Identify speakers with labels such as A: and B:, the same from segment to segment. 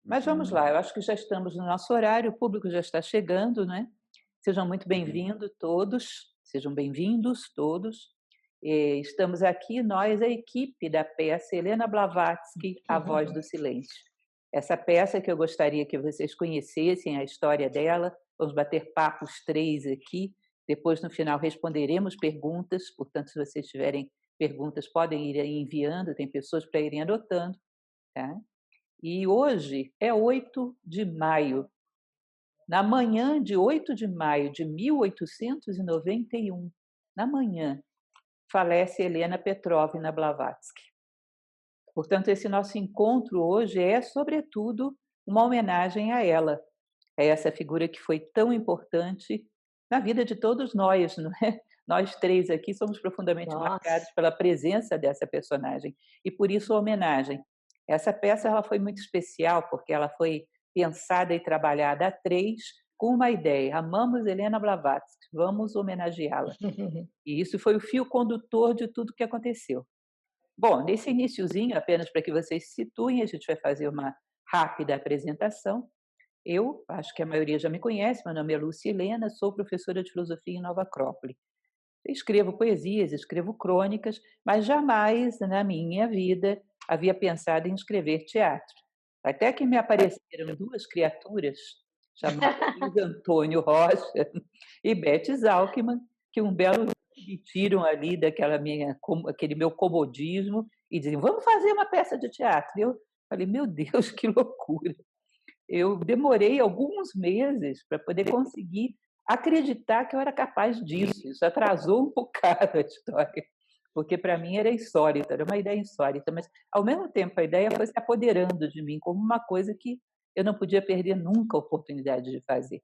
A: Mas vamos lá, eu acho que já estamos no nosso horário, o público já está chegando, né? Sejam muito bem-vindos todos, sejam bem-vindos todos. Estamos aqui, nós, a equipe da peça Helena Blavatsky, A Voz do Silêncio. Essa peça que eu gostaria que vocês conhecessem a história dela, vamos bater papo os três aqui, depois no final responderemos perguntas, portanto, se vocês tiverem perguntas, podem ir aí enviando, tem pessoas para irem anotando, tá? E hoje é 8 de maio. Na manhã de 8 de maio de 1891, na manhã, falece Helena Petrovna Blavatsky. Portanto, esse nosso encontro hoje é, sobretudo, uma homenagem a ela, a essa figura que foi tão importante na vida de todos nós, não é? Nós três aqui somos profundamente marcados
B: Nossa.
A: pela presença dessa personagem e por isso a homenagem. Essa peça ela foi muito especial porque ela foi pensada e trabalhada a três com uma ideia: amamos Helena Blavatsky, vamos homenageá-la. E isso foi o fio condutor de tudo que aconteceu. Bom, nesse iniciozinho, apenas para que vocês se situem, a gente vai fazer uma rápida apresentação. Eu acho que a maioria já me conhece, meu nome é Lúcia Helena, sou professora de filosofia em Nova Acrópole. Escrevo poesias, escrevo crônicas, mas jamais na minha vida havia pensado em escrever teatro. Até que me apareceram duas criaturas, chamadas Luiz Antônio Rocha e Beth Zalkman, que um belo dia me tiram ali aquele meu comodismo e dizem: vamos fazer uma peça de teatro. E eu falei: meu Deus, que loucura! Eu demorei alguns meses para poder conseguir acreditar que eu era capaz disso. Isso atrasou um bocado a história, porque para mim era insólita, era uma ideia insólita, mas ao mesmo tempo a ideia foi se apoderando de mim como uma coisa que eu não podia perder nunca a oportunidade de fazer.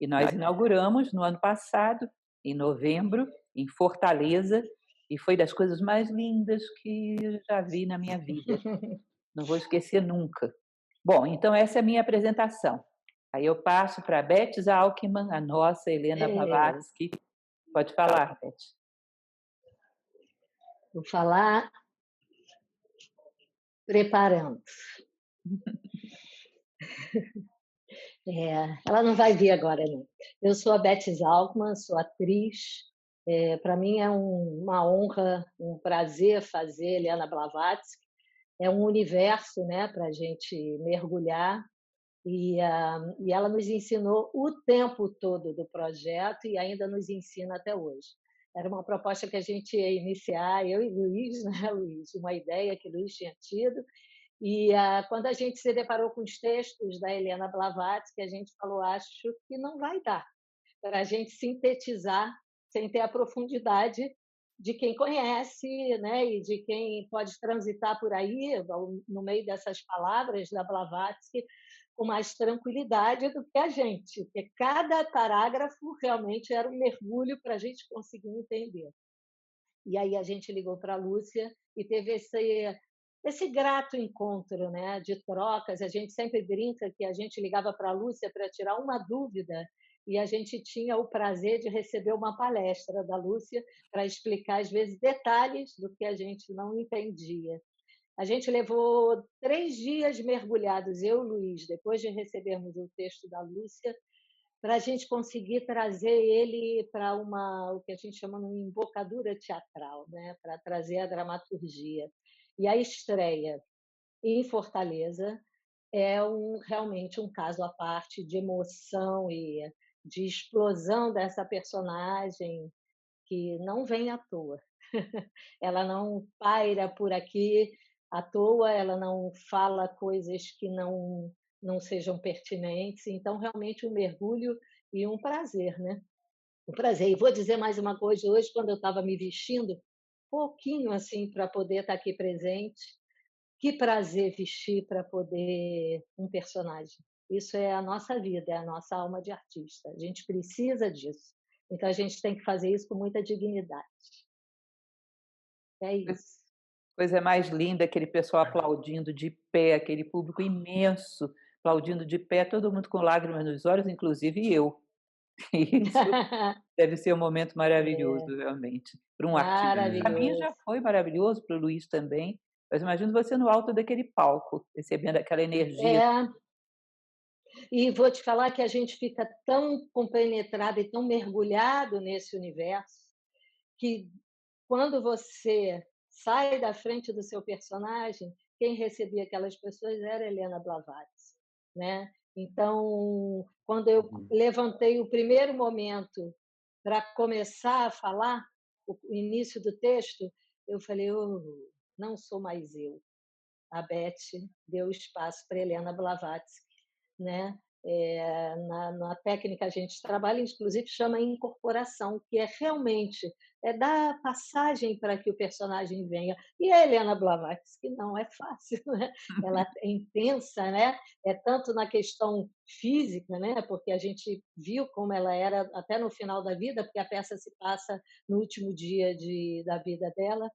A: E nós inauguramos no ano passado, em novembro, em Fortaleza, e foi das coisas mais lindas que eu já vi na minha vida. Não vou esquecer nunca. Bom, então essa é a minha apresentação. Aí eu passo para a Beth Zalkman, a nossa Helena
B: É,
A: Blavatsky. Pode falar, Beth.
B: vou falar preparando. Ela não vai vir agora, não. Eu sou a Beth Zalkman, sou atriz. Para mim é uma honra, um prazer fazer Helena Blavatsky. É um universo, né, para a gente mergulhar. E ela nos ensinou o tempo todo do projeto e ainda nos ensina até hoje. Era uma proposta que a gente ia iniciar, eu e Luiz, né, Luiz? Uma ideia que Luiz tinha tido. Quando a gente se deparou com os textos da Helena Blavatsky, a gente falou: acho que não vai dar para a gente sintetizar sem ter a profundidade de quem conhece, né, e de quem pode transitar por aí, no meio dessas palavras da Blavatsky, com mais tranquilidade do que a gente, porque cada parágrafo realmente era um mergulho para a gente conseguir entender. E aí a gente ligou para a Lúcia e teve esse grato encontro, né, de trocas. A gente sempre brinca que a gente ligava para a Lúcia para tirar uma dúvida e a gente tinha o prazer de receber uma palestra da Lúcia para explicar, às vezes, detalhes do que a gente não entendia. A gente levou 3 dias mergulhados, eu e Luiz, depois de recebermos o texto da Lúcia, para a gente conseguir trazer ele para o que a gente chama de uma embocadura teatral, né? Para trazer a dramaturgia. E a estreia em Fortaleza é realmente um caso à parte de emoção e de explosão dessa personagem que não vem à toa. Ela não paira por aqui à toa, ela não fala coisas que não sejam pertinentes, então realmente um mergulho e um prazer, né? Um prazer. E vou dizer mais uma coisa, hoje quando eu estava me vestindo, pouquinho assim para poder estar aqui presente, que prazer vestir para poder um personagem. Isso é a nossa vida, é a nossa alma de artista. A gente precisa disso. Então a gente tem que fazer isso com muita dignidade. É isso.
A: Coisa mais linda, aquele pessoal aplaudindo de pé, aquele público imenso aplaudindo de pé, todo mundo com lágrimas nos olhos, inclusive eu. Isso deve ser um momento maravilhoso,
B: É,
A: realmente, para um artista. Para mim
B: maravilhoso.
A: já foi maravilhoso, para o Luiz também, mas imagino você no alto daquele palco, recebendo aquela
B: É,
A: energia.
B: E vou te falar que a gente fica tão compenetrado e tão mergulhado nesse universo, que quando você sai da frente do seu personagem, quem recebia aquelas pessoas era Helena Blavatsky, né. Então, quando eu
C: Uhum.
B: levantei o primeiro momento para começar a falar, o início do texto, eu falei: "Oh, não sou mais eu". A Beth deu espaço para Helena Blavatsky, né? Na técnica a gente trabalha, inclusive chama incorporação, que é realmente dar passagem para que o personagem venha. E a Helena Blavatsky não é fácil, né? Ela é intensa, né? É tanto na questão física, né? Porque a gente viu como ela era até no final da vida, porque a peça se passa no último dia da vida dela.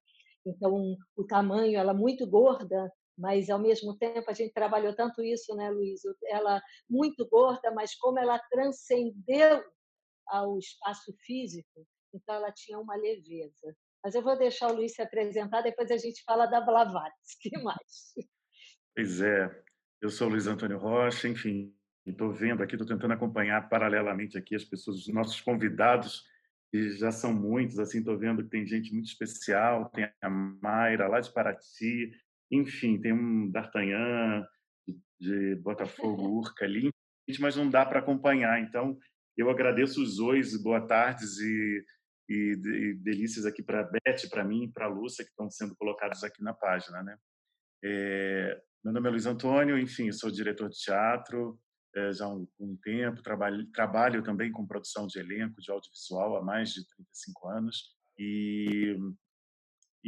B: Então, o tamanho, ela muito gorda, mas ao mesmo tempo a gente trabalhou tanto isso, né, Luiz? Ela muito gorda, mas como ela transcendeu ao espaço físico, então ela tinha uma leveza. Mas eu vou deixar o Luiz se apresentar, depois a gente fala da Blavatsky, que mais?
C: Pois é, eu sou Luiz Antônio Rocha, enfim, estou vendo aqui, estou tentando acompanhar paralelamente aqui as pessoas, os nossos convidados, que já são muitos, assim, estou vendo que tem gente muito especial, tem a Mayra lá de Paraty, enfim, tem um D'Artagnan de Botafogo, Urca ali, mas não dá para acompanhar, então eu agradeço os dois, boa tardes e delícias aqui para a Beth, para mim e para a Lúcia, que estão sendo colocados aqui na página, né? Meu nome é Luiz Antônio, enfim, eu sou diretor de teatro já há um tempo, trabalho também com produção de elenco, de audiovisual há mais de 35 anos e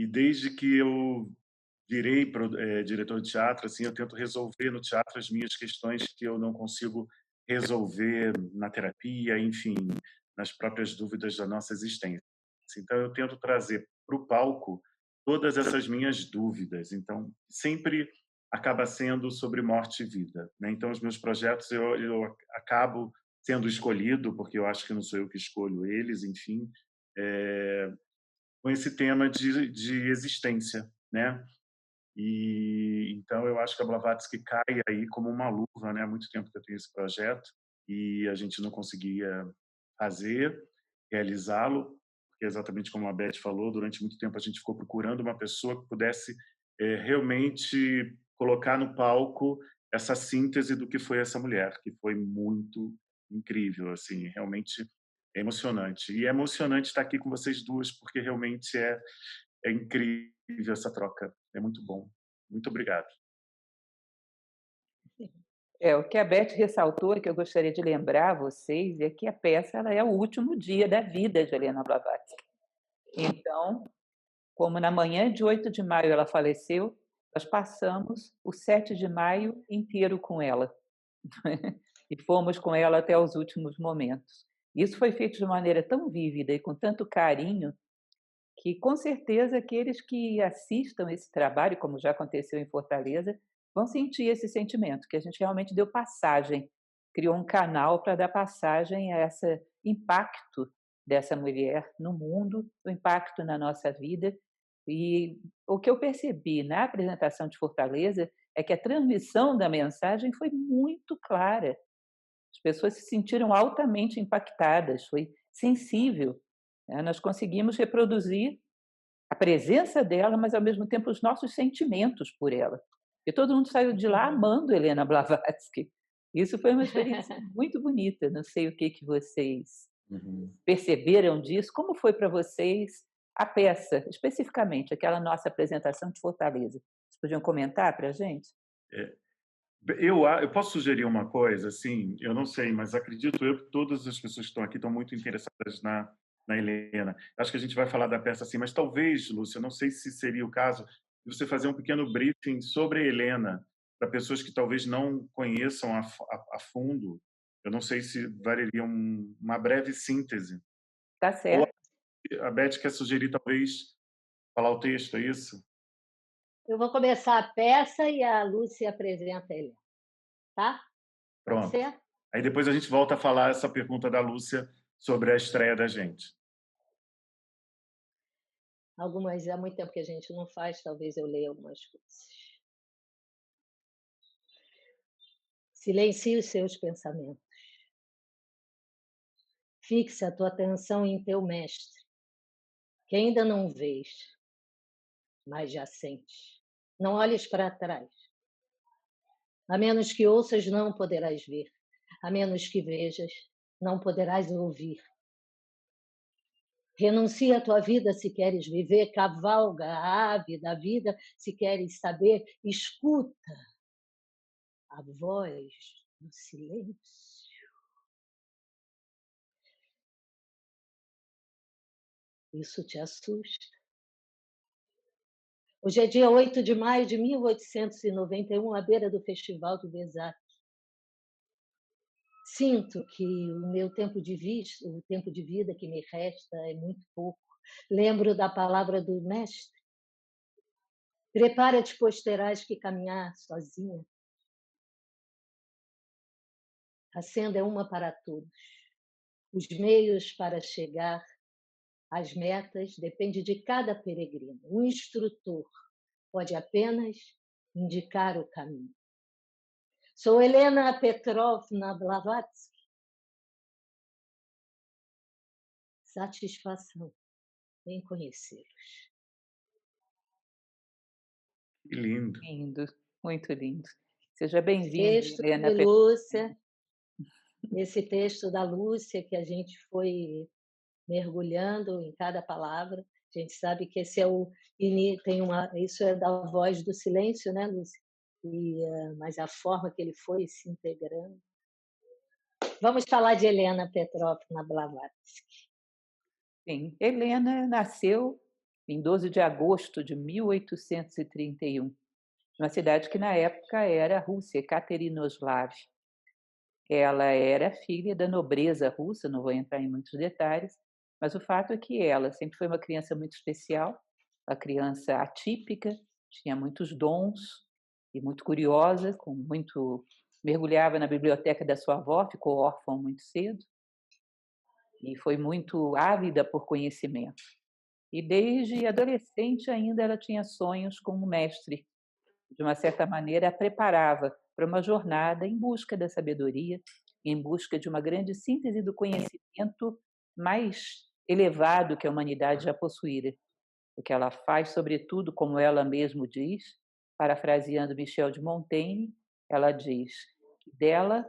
C: desde que eu virei diretor de teatro, assim, eu tento resolver no teatro as minhas questões que eu não consigo resolver na terapia, enfim, nas próprias dúvidas da nossa existência. Então, eu tento trazer para o palco todas essas minhas dúvidas. Então, sempre acaba sendo sobre morte e vida, né? Então, os meus projetos eu acabo sendo escolhido, porque eu acho que não sou eu que escolho eles, enfim, com esse tema de existência, né? E então eu acho que a Blavatsky cai aí como uma luva, né? Há muito tempo que eu tenho esse projeto e a gente não conseguia fazer, realizá-lo, porque exatamente como a Beth falou, durante muito tempo a gente ficou procurando uma pessoa que pudesse realmente colocar no palco essa síntese do que foi essa mulher, que foi muito incrível, assim, realmente é emocionante. E é emocionante estar aqui com vocês duas, porque realmente é incrível essa troca. É muito bom. Muito obrigado.
A: O que a Beth ressaltou, e que eu gostaria de lembrar a vocês, é que a peça ela é o último dia da vida de Helena Blavatsky. Então, como na manhã de 8 de maio ela faleceu, nós passamos o 7 de maio inteiro com ela. E fomos com ela até os últimos momentos. Isso foi feito de maneira tão vívida e com tanto carinho, que com certeza aqueles que assistam esse trabalho, como já aconteceu em Fortaleza, vão sentir esse sentimento, que a gente realmente deu passagem, criou um canal para dar passagem a esse impacto dessa mulher no mundo, o impacto na nossa vida. E o que eu percebi na apresentação de Fortaleza é que a transmissão da mensagem foi muito clara. As pessoas se sentiram altamente impactadas, foi sensível, né? Nós conseguimos reproduzir a presença dela, mas ao mesmo tempo os nossos sentimentos por ela. E todo mundo saiu de lá
B: Uhum.
A: amando Helena Blavatsky. Isso foi uma experiência muito bonita. Não sei o que vocês
C: Uhum.
A: perceberam disso. Como foi para vocês a peça, especificamente aquela nossa apresentação de Fortaleza? Vocês podiam comentar para a gente?
C: É, eu posso sugerir uma coisa, assim, eu não sei, mas acredito eu que todas as pessoas que estão aqui estão muito interessadas na Helena. Acho que a gente vai falar da peça assim, mas talvez, Lúcia, eu não sei se seria o caso de você fazer um pequeno briefing sobre a Helena para pessoas que talvez não conheçam a fundo. Eu não sei se valeria uma breve síntese.
A: Tá
C: Ou
A: certo.
C: a Beth quer sugerir, talvez, falar o texto, é isso?
B: Eu vou começar a peça e a Lúcia apresenta ele, tá? Pode
C: Pronto.
B: ser?
C: Aí depois a gente volta a falar essa pergunta da Lúcia sobre a estreia da gente.
B: Algumas, há muito tempo que a gente não faz, talvez eu leia algumas coisas. Silencie os seus pensamentos. Fixe a tua atenção em teu mestre, que ainda não vês, mas já sentes. Não olhes para trás. A menos que ouças, não poderás ver. A menos que vejas, não poderás ouvir. Renuncia à tua vida se queres viver, cavalga a ave da vida se queres saber, escuta a voz do silêncio. Isso te assusta. Hoje é dia 8 de maio de 1891, à beira do Festival do Besac. Sinto que o meu tempo de vida que me resta é muito pouco. Lembro da palavra do mestre. Prepara-te, pois terás que caminhar sozinha. A senda é uma para todos. Os meios para chegar às metas dependem de cada peregrino. O instrutor pode apenas indicar o caminho. Sou Helena Petrovna Blavatsky. Satisfação em conhecê-los.
C: Que lindo.
A: Lindo, muito lindo. Seja bem-vinda,
B: Texto
A: Helena
B: de
A: Petrovna.
B: Lúcia, esse texto da Lúcia que a gente foi mergulhando em cada palavra. A gente sabe que esse é isso é da voz do silêncio, né, Lúcia? Mas a forma que ele foi se integrando. Vamos falar de Helena Petrovna Blavatsky.
A: Sim, Helena nasceu em 12 de agosto de 1831, numa cidade que na época era a Rússia, Ekaterinoslav. Ela era filha da nobreza russa, não vou entrar em muitos detalhes, mas o fato é que ela sempre foi uma criança muito especial, uma criança atípica, tinha muitos dons e muito curiosa, mergulhava na biblioteca da sua avó, ficou órfã muito cedo e foi muito ávida por conhecimento. E desde adolescente ainda ela tinha sonhos como mestre. De uma certa maneira, a preparava para uma jornada em busca da sabedoria, em busca de uma grande síntese do conhecimento mais elevado que a humanidade já possuíra. O que ela faz, sobretudo, como ela mesma diz, parafraseando Michel de Montaigne, ela diz que dela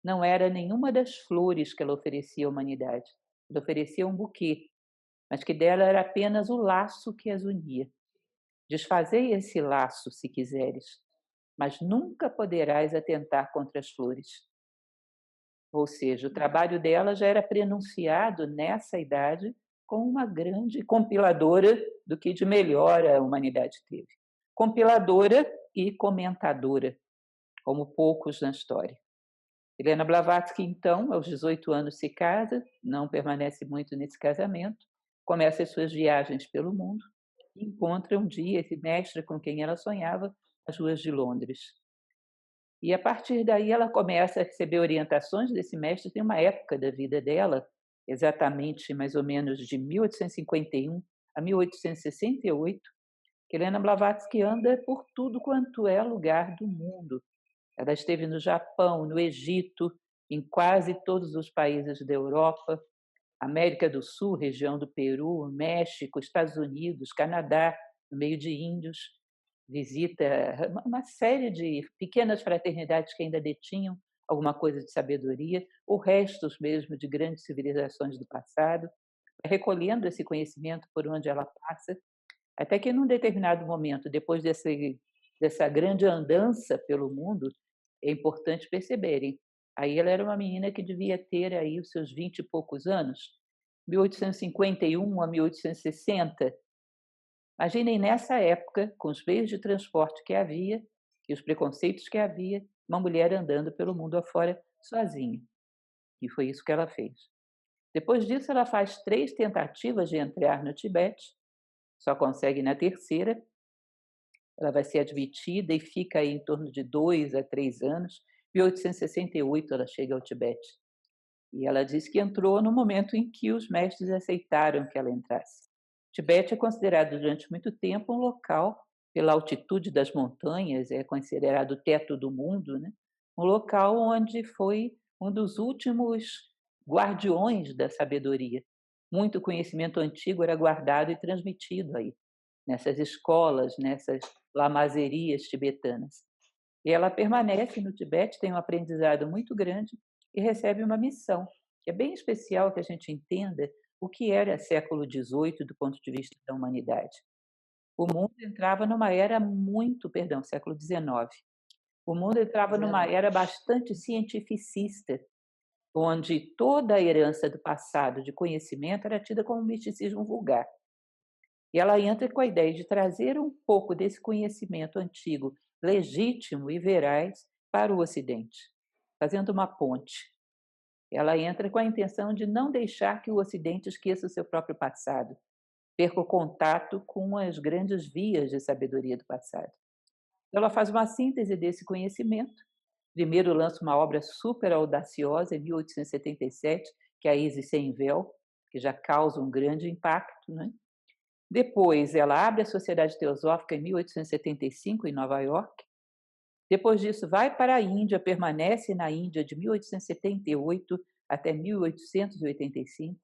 A: não era nenhuma das flores que ela oferecia à humanidade. Ela oferecia um buquê, mas que dela era apenas o laço que as unia. Desfazei esse laço, se quiseres, mas nunca poderás atentar contra as flores. Ou seja, o trabalho dela já era prenunciado nessa idade como uma grande compiladora do que de melhor a humanidade teve. Compiladora e comentadora, como poucos na história. Helena Blavatsky, então, aos 18 anos se casa, não permanece muito nesse casamento, começa as suas viagens pelo mundo e encontra um dia esse mestre com quem ela sonhava nas ruas de Londres. E a partir daí ela começa a receber orientações desse mestre. Tem uma época da vida dela, exatamente mais ou menos de 1851 a 1868, que Helena Blavatsky anda por tudo quanto é lugar do mundo. Ela esteve no Japão, no Egito, em quase todos os países da Europa, América do Sul, região do Peru, México, Estados Unidos, Canadá, no meio de índios. Visita uma série de pequenas fraternidades que ainda detinham alguma coisa de sabedoria, ou restos mesmo de grandes civilizações do passado, recolhendo esse conhecimento por onde ela passa, até que num determinado momento, depois dessa grande andança pelo mundo, é importante perceberem, aí ela era uma menina que devia ter aí os seus 20 e poucos anos, 1851 a 1860. Imaginem nessa época, com os meios de transporte que havia e os preconceitos que havia, uma mulher andando pelo mundo afora sozinha. E foi isso que ela fez. Depois disso, ela faz 3 tentativas de entrar no Tibete, só consegue na terceira. Ela vai ser admitida e fica aí em torno de 2 a 3 anos. Em 1868, ela chega ao Tibete. E ela diz que entrou no momento em que os mestres aceitaram que ela entrasse. O Tibete é considerado durante muito tempo um local, pela altitude das montanhas, é considerado o teto do mundo, né? um local onde foi um dos últimos guardiões da sabedoria. Muito conhecimento antigo era guardado e transmitido aí, nessas escolas, nessas lamazerias tibetanas. E ela permanece no Tibete, tem um aprendizado muito grande e recebe uma missão, que é bem especial que a gente entenda o que era século XVIII do ponto de vista da humanidade. O mundo entrava numa era muito, perdão, século XIX. O mundo entrava numa
B: 19.
A: era bastante cientificista, onde toda a herança do passado de conhecimento era tida como misticismo vulgar. E ela entra com a ideia de trazer um pouco desse conhecimento antigo, legítimo e veraz, para o Ocidente, fazendo uma ponte. Ela entra com a intenção de não deixar que o Ocidente esqueça o seu próprio passado, perca o contato com as grandes vias de sabedoria do passado. Ela faz uma síntese desse conhecimento. Primeiro lança uma obra super audaciosa, em 1877, que é a Isis Sem Véu, que já causa um grande impacto, né? Depois, ela abre a Sociedade Teosófica em 1875, em Nova York. Depois disso, vai para a Índia, permanece na Índia de 1878 até 1885.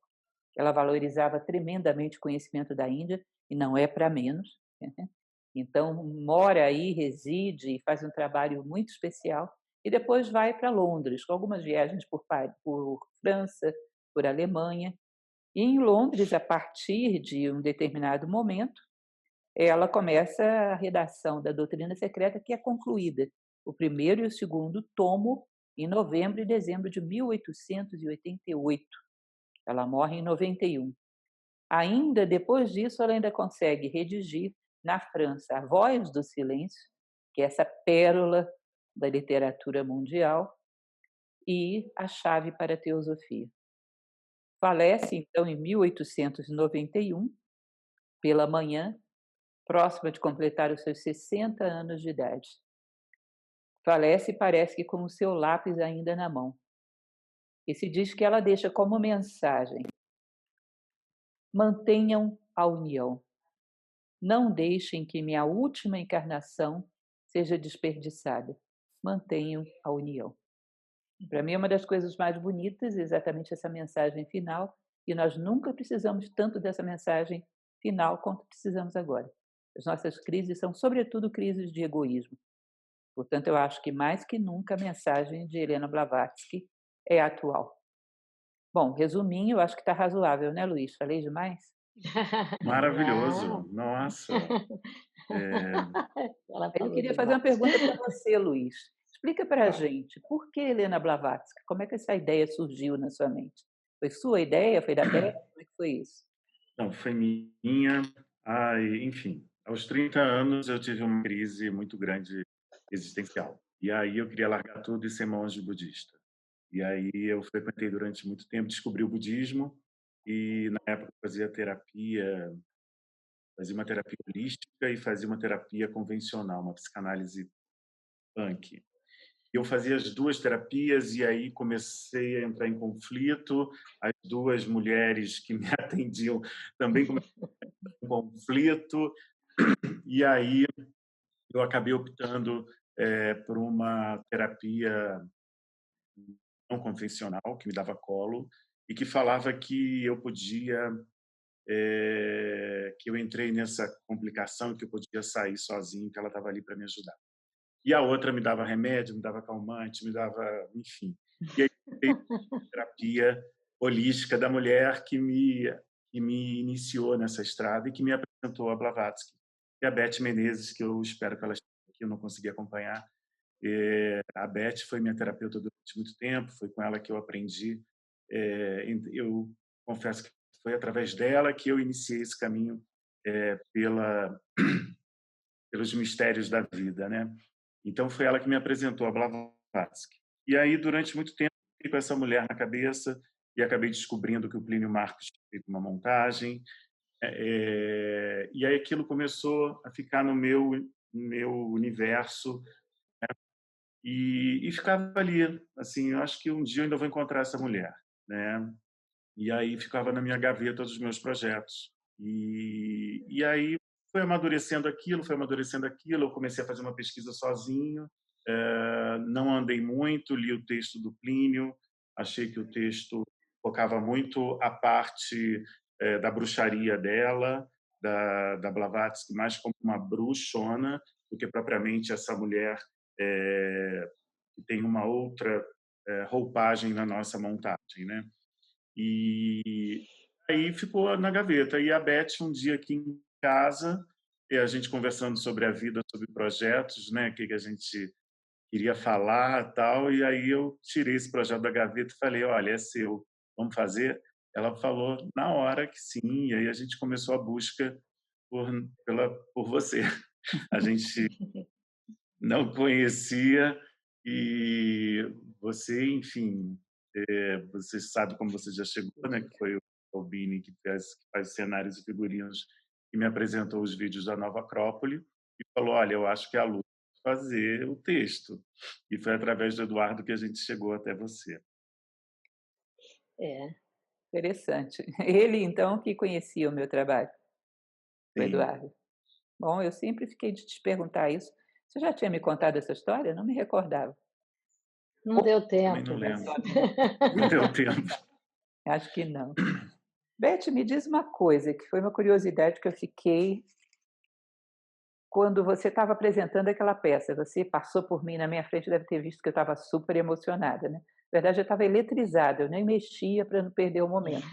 A: Ela valorizava tremendamente o conhecimento da Índia, e não é para menos. Então, mora aí, reside e faz um trabalho muito especial. E depois vai para Londres, com algumas viagens por França, por Alemanha. E em Londres, a partir de um determinado momento, ela começa a redação da Doutrina Secreta, que é concluída, o primeiro e o segundo tomo, em novembro e dezembro de 1888. Ela morre em 91. Ainda depois disso, ela ainda consegue redigir, na França, A Voz do Silêncio, que é essa pérola da literatura mundial, e A Chave para a Teosofia. Falece, então, em 1891, pela manhã, próxima de completar os seus 60 anos de idade. Falece, parece que com o seu lápis ainda na mão. E se diz que ela deixa como mensagem: mantenham a união. Não deixem que minha última encarnação seja desperdiçada. Mantenham a união. Para mim é uma das coisas mais bonitas, exatamente essa mensagem final, e nós nunca precisamos tanto dessa mensagem final quanto precisamos agora. As nossas crises são, sobretudo, crises de egoísmo. Portanto, eu acho que mais que nunca a mensagem de Helena Blavatsky é atual. Bom, resuminho, eu acho que está razoável, né, Luiz? Falei demais?
C: Maravilhoso, nossa.
B: Ela
A: Eu
B: falou
A: queria fazer uma
B: demais.
A: pergunta para você, Luiz. Explica para a gente, por que Helena Blavatsky? Como é que essa ideia surgiu na sua mente? Foi sua ideia? Foi da Beth? Como é que foi isso?
C: Não, foi minha. Enfim, aos 30 anos eu tive uma crise muito grande existencial. E aí eu queria largar tudo e ser monge budista. E aí eu frequentei durante muito tempo, descobri o budismo e na época fazia uma terapia holística e fazia uma terapia convencional, uma psicanálise punk. Eu fazia as duas terapias e aí comecei a entrar em conflito. As duas mulheres que me atendiam também começaram em conflito. E aí eu acabei optando por uma terapia não convencional, que me dava colo, e que falava que eu podia, que eu entrei nessa complicação, que eu podia sair sozinho, que ela estava ali para me ajudar. E a outra me dava remédio, me dava calmante, me dava, enfim. E aí veio a terapia holística da mulher que me iniciou nessa estrada e que me apresentou a Blavatsky. E a Beth Menezes, que eu espero que ela esteja aqui, eu não consegui acompanhar. A Beth foi minha terapeuta durante muito tempo, foi com ela que eu aprendi. Eu confesso que foi através dela que eu iniciei esse caminho pelos mistérios da vida, né? Então foi ela que me apresentou a Blavatsky. E aí durante muito tempo fiquei com essa mulher na cabeça e acabei descobrindo que o Plínio Marcos tinha feito uma montagem. E aí aquilo começou a ficar no meu universo, né? E ficava ali, assim, eu acho que um dia eu ainda vou encontrar essa mulher, né? E aí ficava na minha gaveta dos meus projetos. E aí foi amadurecendo aquilo, eu comecei a fazer uma pesquisa sozinho, Não andei muito, li o texto do Plínio, achei que o texto focava muito a parte da bruxaria dela, da Blavatsky, mais como uma bruxona do que propriamente essa mulher que tem uma outra roupagem na nossa montagem, né? E aí ficou na gaveta. E a Beth, um dia aqui em casa, e a gente conversando sobre a vida, sobre projetos, né? O que a gente queria falar, tal. E aí eu tirei esse projeto da gaveta e falei: olha, é seu, vamos fazer? Ela falou na hora que sim. E aí a gente começou a busca por você. A gente não conhecia e você, enfim, você sabe como você já chegou, né? Que foi o Albini que faz cenários e figurinos, que me apresentou os vídeos da Nova Acrópole e falou: olha, eu acho que é a Lu fazer o texto. E foi através do Eduardo que a gente chegou até você.
B: É.
A: Interessante. Ele, então, que conhecia o meu trabalho, o
C: Sim.
A: Eduardo. Bom, eu sempre fiquei de te perguntar isso. Você já tinha me contado essa história? Não me recordava.
B: Não deu
C: Também não
B: tempo.
C: lembro. Não deu tempo.
A: Acho que não. Beth, me diz uma coisa, que foi uma curiosidade que eu fiquei quando você estava apresentando aquela peça. Você passou por mim na minha frente, deve ter visto que eu estava super emocionada, né? Na verdade, eu estava eletrizada, eu nem mexia para não perder o momento.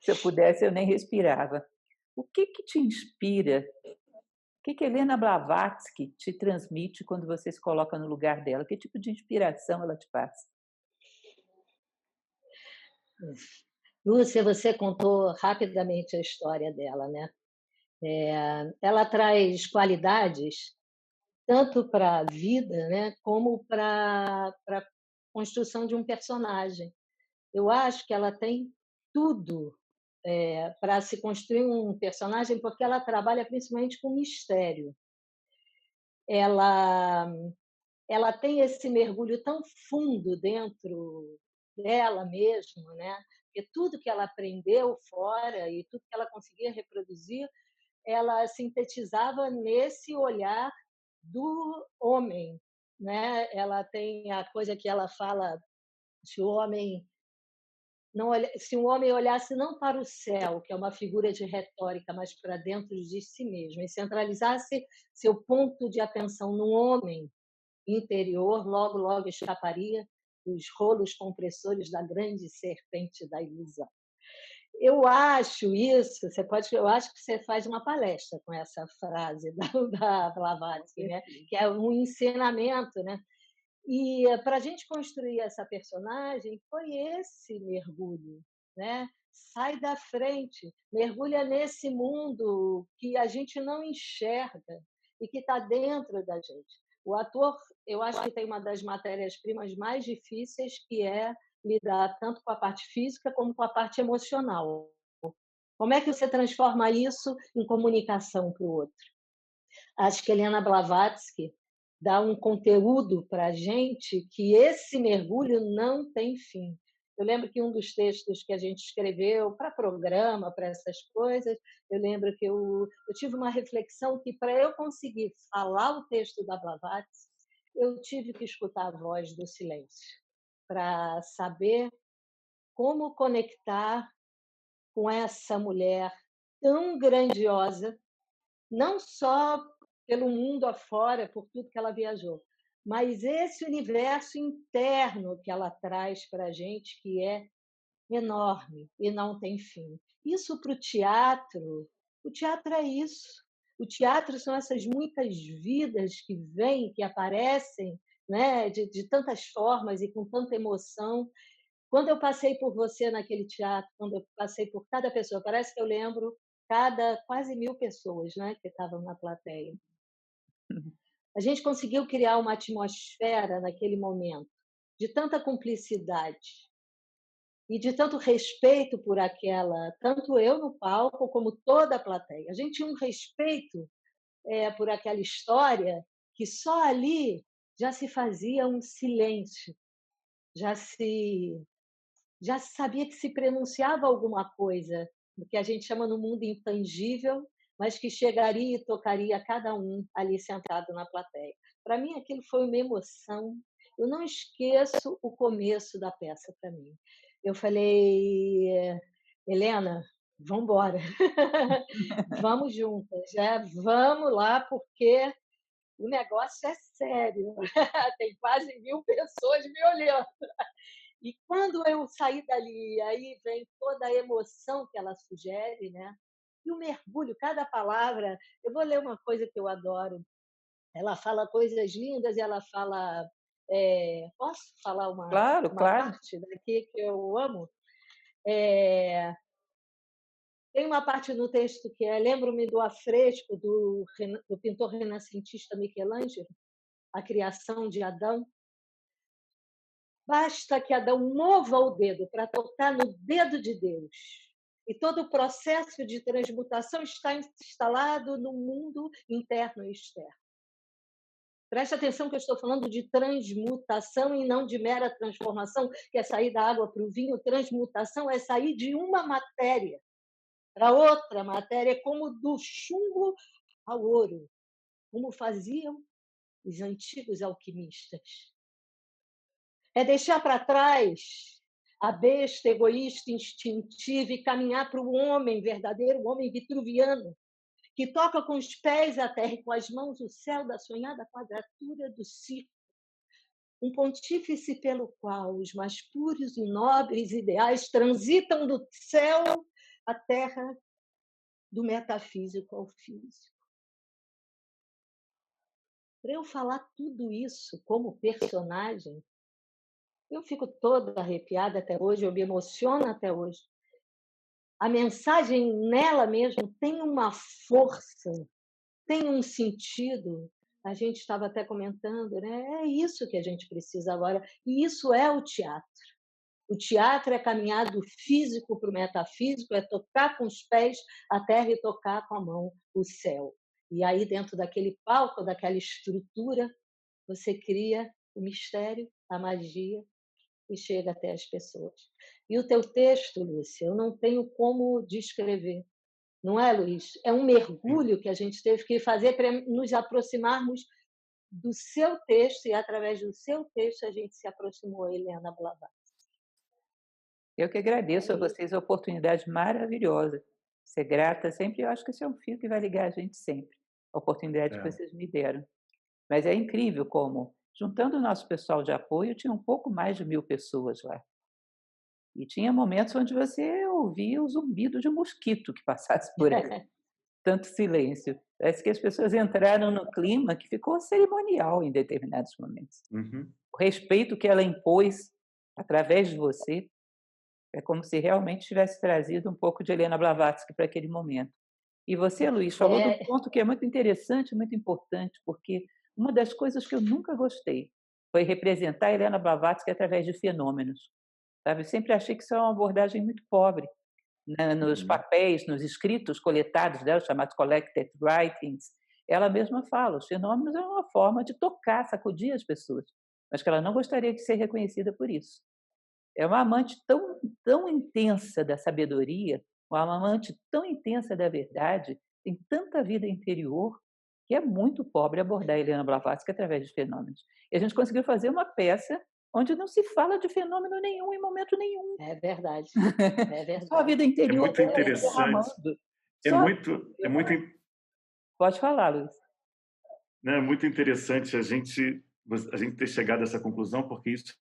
A: Se eu pudesse, eu nem respirava. O que te inspira? O que Helena Blavatsky te transmite quando você se coloca no lugar dela? Que tipo de inspiração ela te passa?
B: Lúcia, você contou rapidamente a história dela, né? Ela traz qualidades tanto para a vida, né, como para a construção de um personagem. Eu acho que ela tem tudo para se construir um personagem, porque ela trabalha principalmente com mistério. Ela, ela tem esse mergulho tão fundo dentro dela mesmo, né? Porque tudo que ela aprendeu fora e tudo que ela conseguia reproduzir, ela sintetizava nesse olhar do homem, né? Ela tem a coisa que ela fala: se o homem não olha, se um homem olhasse não para o céu, que é uma figura de retórica, mas para dentro de si mesmo, e centralizasse seu ponto de atenção no homem interior, logo, logo escaparia dos rolos compressores da grande serpente da ilusão. Eu acho isso, eu acho que você faz uma palestra com essa frase da Blavatsky, né? Que é um ensinamento, né? E para a gente construir essa personagem foi esse mergulho, né? Sai da frente, mergulha nesse mundo que a gente não enxerga e que está dentro da gente. O ator, eu acho que tem uma das matérias-primas mais difíceis, que é lidar tanto com a parte física como com a parte emocional. Como é que você transforma isso em comunicação para o outro? Acho que Helena Blavatsky dá um conteúdo para a gente que esse mergulho não tem fim. Eu lembro que um dos textos que a gente escreveu para programa, para essas coisas, eu lembro que eu tive uma reflexão que, para eu conseguir falar o texto da Blavatsky, eu tive que escutar a voz do silêncio, para saber como conectar com essa mulher tão grandiosa, não só pelo mundo afora, por tudo que ela viajou, mas esse universo interno que ela traz para a gente, que é enorme e não tem fim. Isso para o teatro é isso. O teatro são essas muitas vidas que vêm, que aparecem, né, de tantas formas e com tanta emoção. Quando eu passei por você naquele teatro, quando eu passei por cada pessoa, parece que eu lembro cada quase 1000 pessoas, né, que estavam na plateia. A gente conseguiu criar uma atmosfera naquele momento de tanta cumplicidade e de tanto respeito por aquela, tanto eu no palco como toda a plateia. A gente tinha um respeito por aquela história que só ali já se fazia um silêncio, já se já sabia que se pronunciava alguma coisa, do que a gente chama no mundo intangível, mas que chegaria e tocaria a cada um ali sentado na plateia. Para mim, aquilo foi uma emoção. Eu não esqueço o começo da peça para mim. Eu falei, Helena, vamos embora, vamos juntas, né? Vamos lá, porque o negócio é sério. Tem quase 1.000 pessoas me olhando. E quando eu saí dali, aí vem toda a emoção que ela sugere, né? E o mergulho, cada palavra. Eu vou ler uma coisa que eu adoro. Ela fala coisas lindas e ela fala. Posso falar
A: Claro,
B: uma
A: claro.
B: parte daqui que eu amo? É, tem uma parte no texto que é: lembro-me do afresco do pintor renascentista Michelangelo, a criação de Adão. Basta que Adão mova o dedo para tocar no dedo de Deus. E todo o processo de transmutação está instalado no mundo interno e externo. Preste atenção que eu estou falando de transmutação e não de mera transformação, que é sair da água para o vinho. Transmutação é sair de uma matéria para outra matéria, como do chumbo ao ouro, como faziam os antigos alquimistas. É deixar para trás a besta egoísta, instintiva e caminhar para o homem verdadeiro, o homem vitruviano, que toca com os pés a terra e com as mãos o céu da sonhada quadratura do círculo. Um pontífice pelo qual os mais puros e nobres ideais transitam do céu à terra, do metafísico ao físico. Para eu falar tudo isso como personagem, eu fico toda arrepiada até hoje, eu me emociono até hoje. A mensagem nela mesmo tem uma força, tem um sentido. A gente estava até comentando, né? É isso que a gente precisa agora. E isso é o teatro. O teatro é caminhar do físico para o metafísico, é tocar com os pés a terra e tocar com a mão o céu. E aí, dentro daquele palco, daquela estrutura, você cria o mistério, a magia, e chega até as pessoas. E o teu texto, Lúcia, eu não tenho como descrever. Não é, Luiz? É um mergulho que a gente teve que fazer para nos aproximarmos do seu texto, e através do seu texto a gente se aproximou, Helena Blavatsky.
A: Eu que agradeço a vocês a oportunidade maravilhosa. Ser grata sempre, eu acho que esse é um fio que vai ligar a gente sempre, a oportunidade que vocês me deram. Mas é incrível como, juntando o nosso pessoal de apoio, tinha um pouco mais de 1.000 pessoas lá. E tinha momentos onde você ouvia o zumbido de um mosquito que passasse por ali. Tanto silêncio. Parece que as pessoas entraram no clima que ficou cerimonial em determinados momentos.
C: Uhum.
A: O respeito que ela impôs através de você é como se realmente tivesse trazido um pouco de Helena Blavatsky para aquele momento. E você, Luiz, falou do ponto que é muito interessante, muito importante, porque uma das coisas que eu nunca gostei foi representar a Helena Blavatsky através de fenômenos. Sabe? Eu sempre achei que isso é uma abordagem muito pobre, né? Nos papéis, nos escritos coletados dela, chamados collected writings. Ela mesma fala, os fenômenos é uma forma de tocar, sacudir as pessoas, mas que ela não gostaria de ser reconhecida por isso. É uma amante tão intensa da sabedoria, uma amante tão intensa da verdade, tem tanta vida interior, que é muito pobre abordar a Helena Blavatsky através de fenômenos. E a gente conseguiu fazer uma peça onde não se fala de fenômeno nenhum em momento nenhum.
B: É verdade. É verdade.
A: Só a vida interior.
C: É muito interessante. É muito.
A: Pode falar, Luiz.
C: Não, é muito interessante a gente ter chegado a essa conclusão, porque isso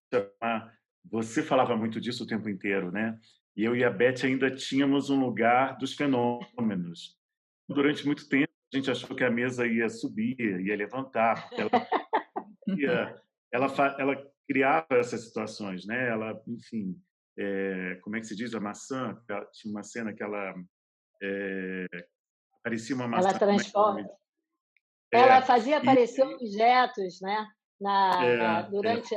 C: você falava muito disso o tempo inteiro, né? E eu e a Beth ainda tínhamos um lugar dos fenômenos. Durante muito tempo, a gente achou que a mesa ia subir, ia levantar, porque ela criava essas situações, né? Ela, enfim, como é que se diz? A maçã, tinha uma cena que ela parecia uma maçã.
B: Ela transforma. Ela fazia aparecer objetos, né? Durante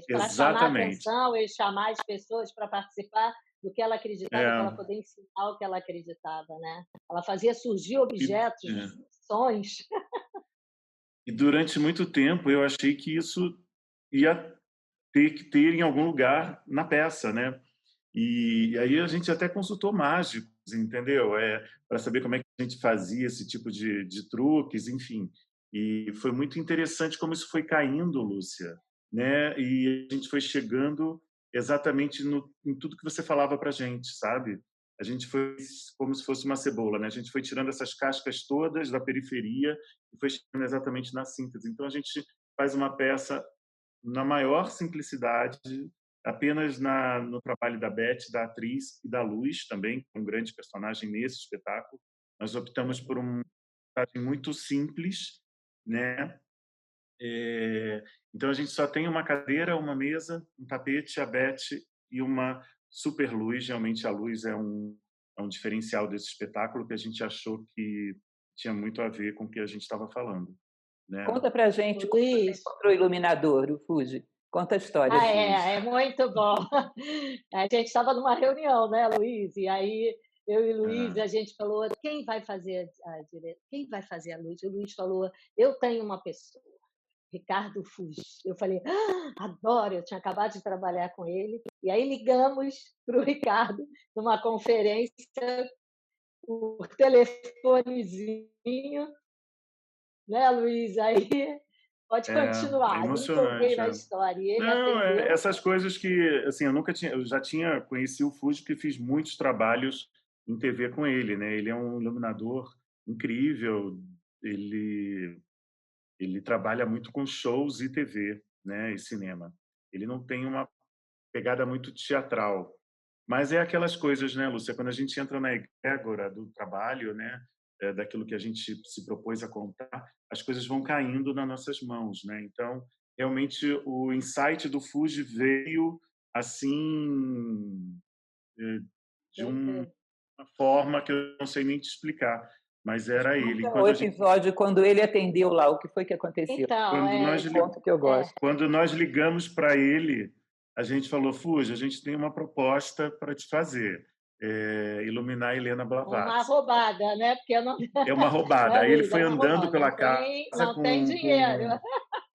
B: para chamar a atenção e chamar as pessoas para participar do que ela acreditava, para ela poder ensinar o que ela acreditava, né? Ela fazia surgir objetos, sons.
C: E durante muito tempo eu achei que isso ia ter que ter em algum lugar na peça, né? E aí a gente até consultou mágicos, entendeu? Para saber como é que a gente fazia esse tipo de truques, enfim. E foi muito interessante como isso foi caindo, Lúcia, né? E a gente foi chegando exatamente em tudo que você falava para a gente, sabe? A gente foi como se fosse uma cebola, né? A gente foi tirando essas cascas todas da periferia e foi chegando exatamente na síntese. Então a gente faz uma peça na maior simplicidade, apenas no trabalho da Beth, da atriz e da Luz também, um grande personagem nesse espetáculo. Nós optamos por uma montagem muito simples, né? Então a gente só tem uma cadeira, uma mesa, um tapete, a Beth e uma super luz. Realmente a luz é um diferencial desse espetáculo que a gente achou que tinha muito a ver com o que a gente estava falando, né?
A: Conta pra gente como você
B: Luiz,
A: encontrou o iluminador, o Fuji. Conta a história, Fuji.
B: é muito bom. A gente estava numa reunião, né, Luiz? E aí eu e o Luiz,
C: Ah,
B: a gente falou, quem vai fazer a luz? O Luiz falou, eu tenho uma pessoa, Ricardo Fuji. Eu falei, adoro, eu tinha acabado de trabalhar com ele. E aí ligamos para o Ricardo numa conferência por telefonezinho, né, Luiz? Aí pode
C: é
B: continuar, me empolguei
C: emocionante.
B: na
C: É.
B: história. E ele
C: Não,
B: atendeu.
C: essas coisas que assim eu já tinha conheci o Fuji porque fiz muitos trabalhos em TV com ele, né? Ele é um iluminador incrível. Ele trabalha muito com shows e TV, né? E cinema. Ele não tem uma pegada muito teatral, mas é aquelas coisas, né, Lúcia? Quando a gente entra na egrégora do trabalho, né? Daquilo que a gente se propôs a contar, as coisas vão caindo nas nossas mãos, né? Então, realmente, o insight do Fuji veio assim eh, de uma forma que eu não sei nem te explicar, mas
A: Mas
C: era ele.
A: conta o episódio quando ele atendeu lá, o que foi que aconteceu?
B: Então,
C: Quando nós,
A: Esse ponto que eu
B: é,
A: gosto.
C: quando nós ligamos para ele, a gente falou, Fuji, a gente tem uma proposta para te fazer, iluminar a Helena
B: uma
C: Blavatsky.
B: roubada, né? Porque eu não,
C: É uma roubada.
B: né,
C: Aí ele
B: Luiz? É
C: foi
B: uma
C: andando
B: roubada.
C: pela casa
B: Não tem dinheiro.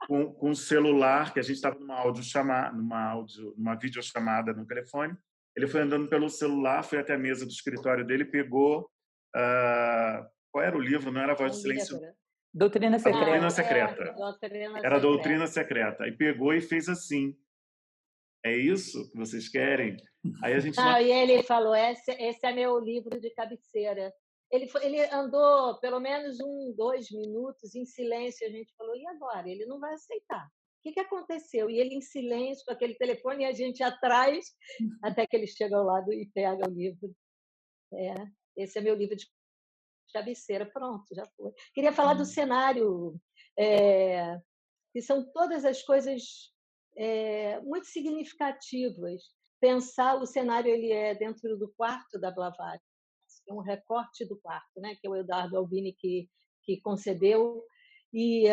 C: com o celular, que a gente estava numa videochamada no telefone. Ele foi andando pelo celular, foi até a mesa do escritório dele, pegou. Qual era o livro? Não era a Voz do
B: Um
C: Silêncio,
B: livro.
A: Doutrina
C: A Doutrina
A: secreta.
C: Secreta.
B: Doutrina
C: Era a
B: Secreta.
C: Doutrina Secreta. E pegou e fez assim. É isso que vocês querem? Aí a gente não.
B: Não, e ele falou: esse é meu livro de cabeceira. Ele andou pelo menos 2 minutos em silêncio. A gente falou: e agora? Ele não vai aceitar. O que aconteceu? E ele em silêncio, com aquele telefone, e a gente atrás, até que ele chega ao lado e pega o livro. Esse é meu livro de cabeceira. Pronto, já foi. Queria falar do cenário, é, que são todas as coisas muito significativas. Pensar o cenário, ele é dentro do quarto da Blavatsky, um recorte do quarto, né, que é o Eduardo Albini que concebeu, e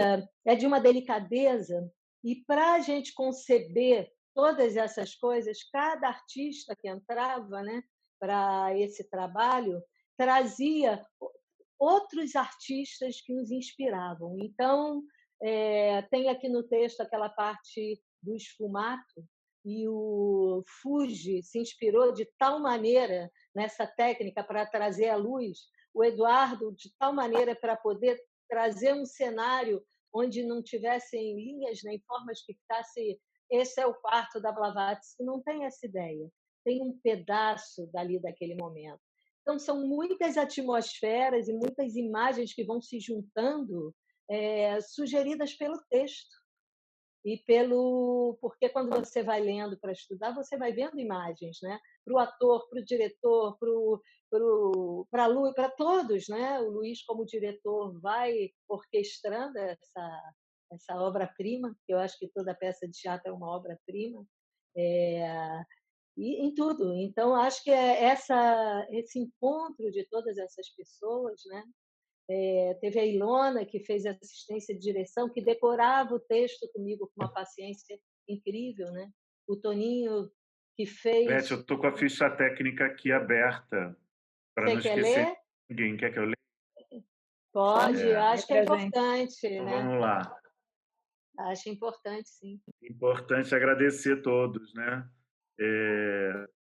B: é de uma delicadeza, e para a gente conceber todas essas coisas, cada artista que entrava, né, para esse trabalho trazia outros artistas que nos inspiravam. Então, tem aqui no texto aquela parte do esfumato, e o Fuji se inspirou de tal maneira nessa técnica para trazer a luz, o Eduardo de tal maneira para poder trazer um cenário onde não tivessem linhas nem formas que ficasse. Esse é o quarto da Blavatsky, não tem essa ideia, tem um pedaço dali daquele momento. Então, são muitas atmosferas e muitas imagens que vão se juntando, sugeridas pelo texto. E porque quando você vai lendo para estudar, você vai vendo imagens, né? Para o ator, para o diretor, para a Lu, para todos, né? O Luiz, como diretor, vai orquestrando essa obra-prima, que eu acho que toda peça de teatro é uma obra-prima. E em tudo. Então, acho que esse encontro de todas essas pessoas, né? Teve a Ilona, que fez assistência de direção, que decorava o texto comigo com uma paciência incrível, né? O Toninho, que
C: Beth,
B: fez.
C: eu estou com a ficha técnica aqui aberta, para
B: Você
C: não
B: quer
C: esquecer
B: ler?
C: ninguém. Quer que eu leia?
B: Pode,
A: Lê
B: acho que é
A: pra gente.
B: importante,
C: Então,
B: né?
C: vamos lá.
B: Acho importante, sim.
C: Importante agradecer a todos, né?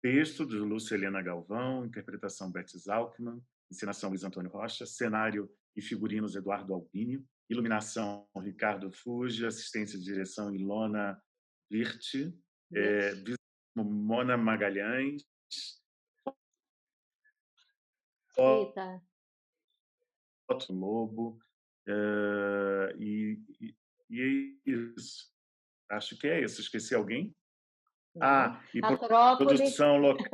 C: Texto de Lúcia Helena Galvão, interpretação Beth Zalkman, encenação Luiz Antônio Rocha, cenário e figurinos Eduardo Albini, iluminação Ricardo Fuji, assistência de direção Ilona Virti, Mona Magalhães,
B: Eita.
C: Otto Lobo, e é isso. Acho que é isso. Esqueci alguém? E
B: Acrópole.
C: produção local.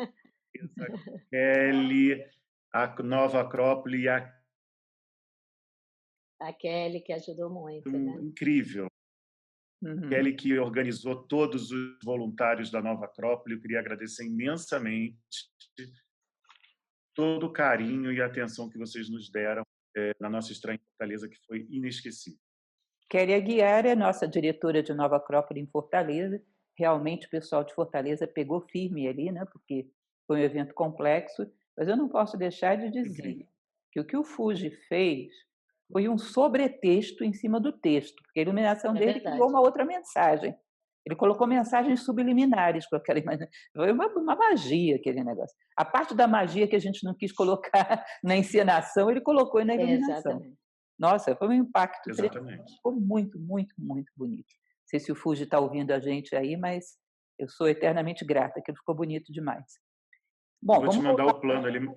C: Kelly, a Nova Acrópole e a
B: Kelly, que ajudou muito, né?
C: Incrível. Kelly, que organizou todos os voluntários da Nova Acrópole. Eu queria agradecer imensamente todo o carinho e atenção que vocês nos deram na nossa estreia em Fortaleza, que foi inesquecível.
A: Kelly Aguiar é nossa diretora de Nova Acrópole em Fortaleza. Realmente o pessoal de Fortaleza pegou firme ali, né? Porque foi um evento complexo, mas eu não posso deixar de dizer que o que o Fuji fez foi um sobretexto em cima do texto, porque a iluminação dele criou uma outra mensagem. Ele colocou mensagens subliminares com aquela imagem. Foi uma magia aquele negócio. A parte da magia que a gente não quis colocar na encenação, ele colocou na iluminação.
B: Exatamente.
A: Nossa, foi um impacto.
C: Exatamente.
A: Ficou muito, muito, muito bonito. Não sei se o Fuji está ouvindo a gente aí, mas eu sou eternamente grata, que ficou bonito demais.
C: Bom, vou te mandar o plano.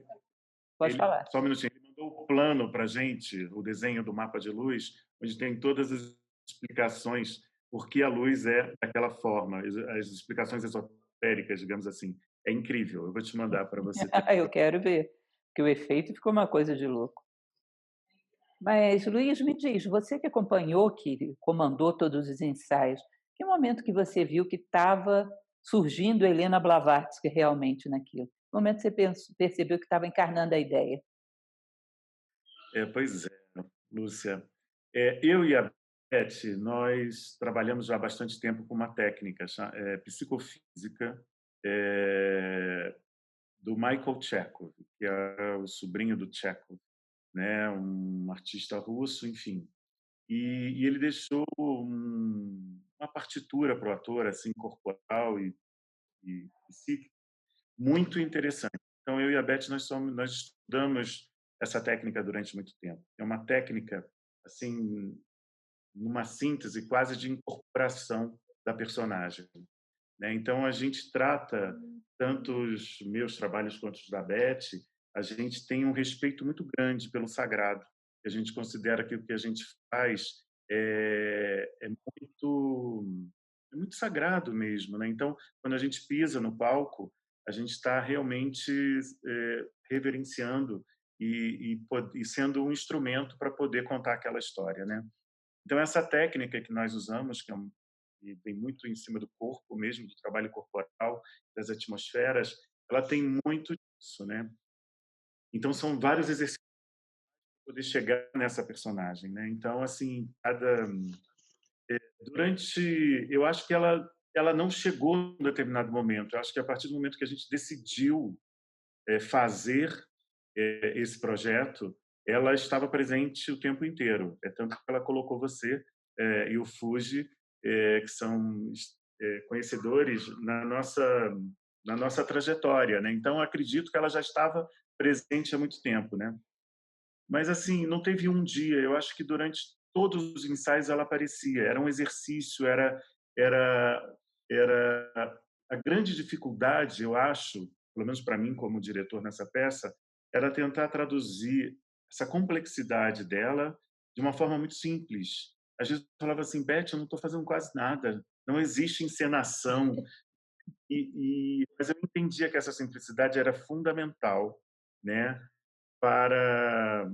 A: Pode falar.
C: Só um minutinho. Ele mandou o plano para a gente, o desenho do mapa de luz, onde tem todas as explicações por que a luz é daquela forma, as explicações esotéricas, digamos assim. É incrível. Eu vou te mandar para você.
A: Eu quero ver, porque o efeito ficou uma coisa de louco. Mas, Luiz, me diz, você que acompanhou, que comandou todos os ensaios, que momento que você viu que estava surgindo Helena Blavatsky realmente naquilo? Que momento você percebeu que estava encarnando a ideia?
C: Pois é, Lúcia. Eu e a Beth, nós trabalhamos já há bastante tempo com uma técnica psicofísica do Michael Chekhov, que é o sobrinho do Chekhov, né, um artista russo, enfim. E ele deixou uma partitura para o ator, assim, corporal e psíquico, muito interessante. Então, eu e a Beth, nós estudamos essa técnica durante muito tempo. É uma técnica, assim, numa síntese quase de incorporação da personagem, né? Então, a gente trata, tanto os meus trabalhos quanto os da Beth, a gente tem um respeito muito grande pelo sagrado. A gente considera que o que a gente faz é muito sagrado mesmo, né? Então, quando a gente pisa no palco, a gente está realmente reverenciando e sendo um instrumento para poder contar aquela história, né? Então, essa técnica que nós usamos, que vem muito em cima do corpo mesmo, do trabalho corporal, das atmosferas, ela tem muito disso, né? Então, são vários exercícios para poder chegar nessa personagem, né? Então, assim, eu acho que ela não chegou em determinado momento. Eu acho que a partir do momento que a gente decidiu fazer esse projeto, ela estava presente o tempo inteiro. É tanto que ela colocou você e o Fuji, que são conhecedores na nossa trajetória, né? Então, acredito que ela já estava presente há muito tempo, né? Mas, assim, não teve um dia. Eu acho que durante todos os ensaios ela aparecia. Era um exercício, era a grande dificuldade, eu acho, pelo menos para mim como diretor nessa peça, era tentar traduzir essa complexidade dela de uma forma muito simples. Às vezes eu falava assim, Beth, eu não estou fazendo quase nada, não existe encenação. Mas eu entendia que essa simplicidade era fundamental, né, para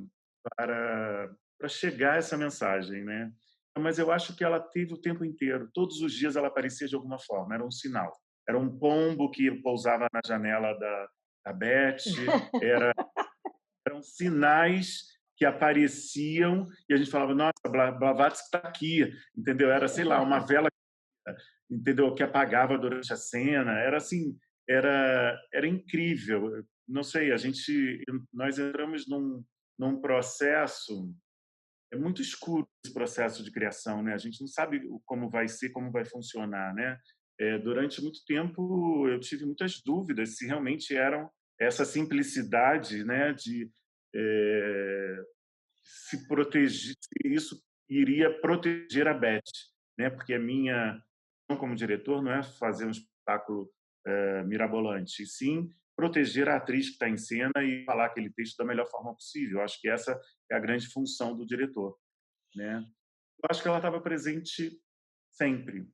C: chegar a essa mensagem, né? Mas eu acho que ela teve o tempo inteiro, todos os dias ela aparecia de alguma forma, era um sinal. Era um pombo que pousava na janela da Beth, eram sinais que apareciam e a gente falava, nossa, Blavatsky está aqui, entendeu? Era, sei lá, uma vela, entendeu, que apagava durante a cena, era assim, era incrível. Não sei, nós entramos num processo, é muito escuro esse processo de criação, né? A gente não sabe como vai ser, como vai funcionar, né? Durante muito tempo eu tive muitas dúvidas se realmente eram essa simplicidade, né, de se proteger, se isso iria proteger a Beth, né? Porque a minha, como diretor, não é fazer um espetáculo mirabolante, e sim proteger a atriz que está em cena e falar aquele texto da melhor forma possível. Acho que essa é a grande função do diretor, né? Eu acho que ela estava presente sempre,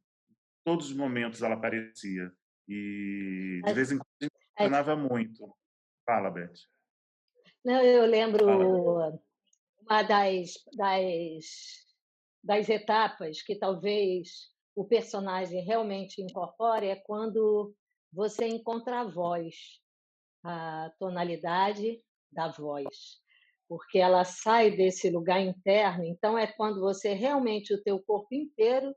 C: todos os momentos ela aparecia, e de
B: Mas,
C: vez em quando a gente
B: é,
C: funcionava muito. Fala, Beth.
B: não, eu
C: Fala, Beth.
B: lembro uma das etapas que talvez o personagem realmente incorpore é quando você encontra a voz, a tonalidade da voz, porque ela sai desse lugar interno, então é quando você realmente o teu corpo inteiro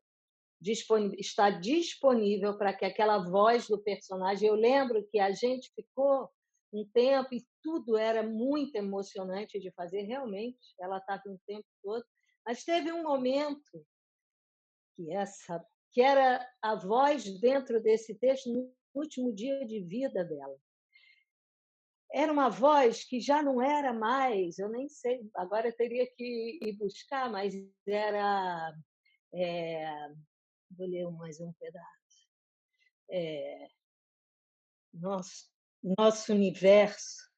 B: está disponível para que aquela voz do personagem. Eu lembro que a gente ficou um tempo e tudo era muito emocionante de fazer, realmente, ela estava o tempo todo, mas teve um momento que essa que era a voz dentro desse texto no último dia de vida dela. Era uma voz que já não era mais, eu nem sei, agora eu teria que ir buscar, mas era, vou ler mais um pedaço. Nosso, nosso universo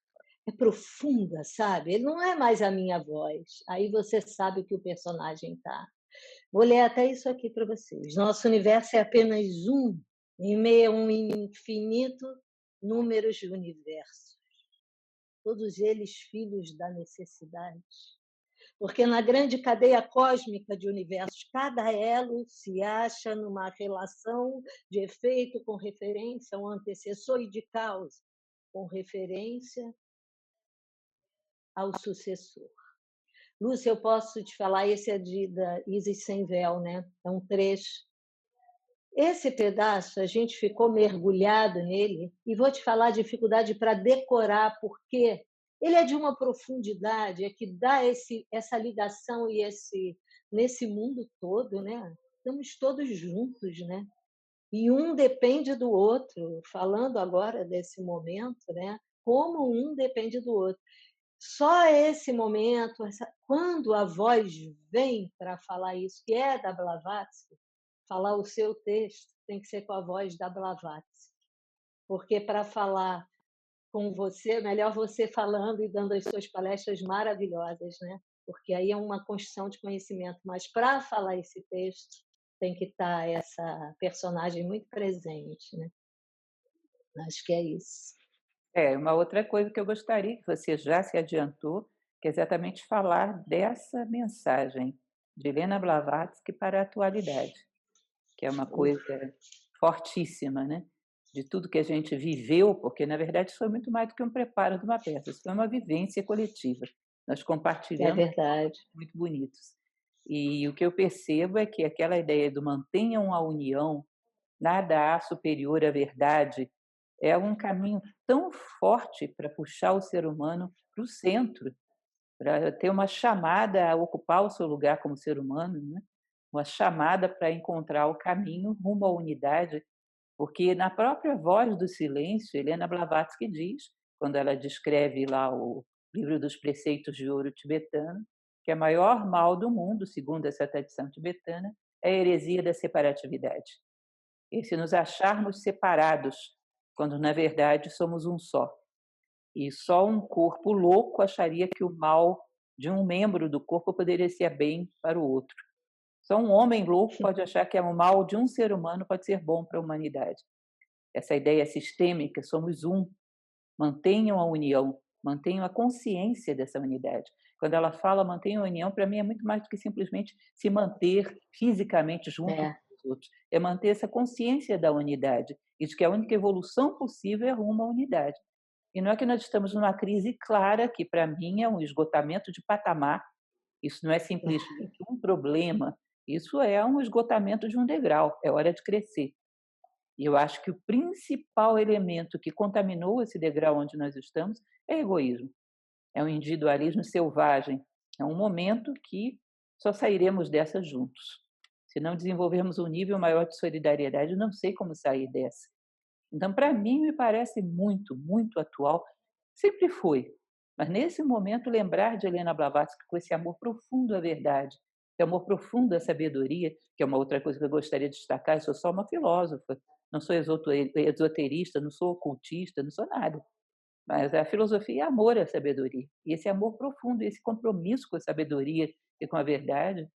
B: é profunda, sabe? Ele não é mais a minha voz. Aí você sabe que o personagem está. Vou ler até isso aqui para vocês. Nosso universo é apenas um em meio a um infinito número de universos, todos eles filhos da necessidade. Porque na grande cadeia cósmica de universos, cada elo se acha numa relação de efeito com referência ao antecessor e de causa, com referência ao sucessor. Lúcia, eu posso te falar, esse é da Isis Sem Véu, né? É um trecho. Esse pedaço, a gente ficou mergulhado nele, e vou te falar a dificuldade para decorar, porque ele é de uma profundidade, é que dá essa ligação e nesse mundo todo, né? Estamos todos juntos, né? E um depende do outro. Falando agora desse momento, né? Como um depende do outro. Só esse momento, quando a voz vem para falar isso, que é da Blavatsky, falar o seu texto tem que ser com a voz da Blavatsky, porque para falar com você, é melhor você falando e dando as suas palestras maravilhosas, né? Porque aí é uma construção de conhecimento, mas para falar esse texto tem que estar essa personagem muito presente, né? Acho que é isso.
A: Uma outra coisa que eu gostaria que você já se adiantou, que é exatamente falar dessa mensagem de Helena Blavatsky para a atualidade, que é uma coisa fortíssima, né? De tudo que a gente viveu, porque na verdade isso foi muito mais do que um preparo de uma peça, isso foi uma vivência coletiva. Nós
B: É
A: compartilhamos
B: verdade.
A: muito bonitos. E o que eu percebo é que aquela ideia do mantenham a união, nada há superior à verdade, é um caminho tão forte para puxar o ser humano para o centro, para ter uma chamada a ocupar o seu lugar como ser humano, né? Uma chamada para encontrar o caminho rumo à unidade, porque na própria Voz do Silêncio, Helena Blavatsky diz, quando ela descreve lá o livro dos preceitos de ouro tibetano, que o maior mal do mundo, segundo essa tradição tibetana, é a heresia da separatividade. E se nos acharmos separados, quando na verdade somos um só. E só um corpo louco acharia que o mal de um membro do corpo poderia ser bem para o outro. Só um homem louco pode achar que o mal de um ser humano pode ser bom para a humanidade. Essa ideia sistêmica, somos um, mantenham a união, mantenham a consciência dessa unidade. Quando ela fala mantenham a união, para mim é muito mais do que simplesmente se manter fisicamente junto
B: É.
A: com os outros. É manter essa consciência da unidade e de que a única evolução possível é rumo à unidade. E não é que nós estamos numa crise clara, que para mim é um esgotamento de patamar. Isso não é simplesmente um problema, isso é um esgotamento de um degrau, é hora de crescer. E eu acho que o principal elemento que contaminou esse degrau onde nós estamos é egoísmo, é um individualismo selvagem, é um momento que só sairemos dessa juntos. Se não desenvolvermos um nível maior de solidariedade, eu não sei como sair dessa. Então, para mim, me parece muito, muito atual. Sempre foi, Mas, nesse momento, lembrar de Helena Blavatsky com esse amor profundo à verdade, esse amor profundo à sabedoria, que é uma outra coisa que eu gostaria de destacar. Eu sou só uma filósofa, não sou esoterista, não sou ocultista, não sou nada. Mas a filosofia é amor à sabedoria. E esse amor profundo, esse compromisso com a sabedoria e com a verdade,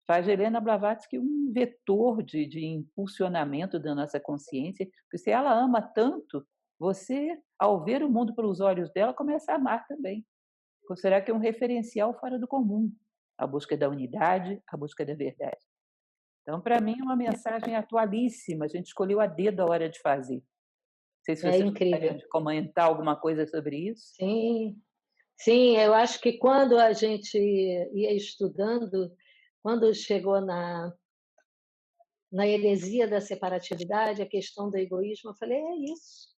A: faz de Helena Blavatsky um vetor de impulsionamento da nossa consciência, porque se ela ama tanto, você, ao ver o mundo pelos olhos dela, começa a amar também. Considerar que é um referencial fora do comum, a busca da unidade, a busca da verdade. Então, para mim, é uma mensagem atualíssima, a gente escolheu a dedo a hora de fazer. Não sei se
B: É
A: vocês
B: incrível.
A: gostariam de comentar alguma coisa sobre isso.
B: Sim, sim, eu acho que quando a gente ia estudando, quando chegou na heresia da separatividade, a questão do egoísmo, eu falei: é isso.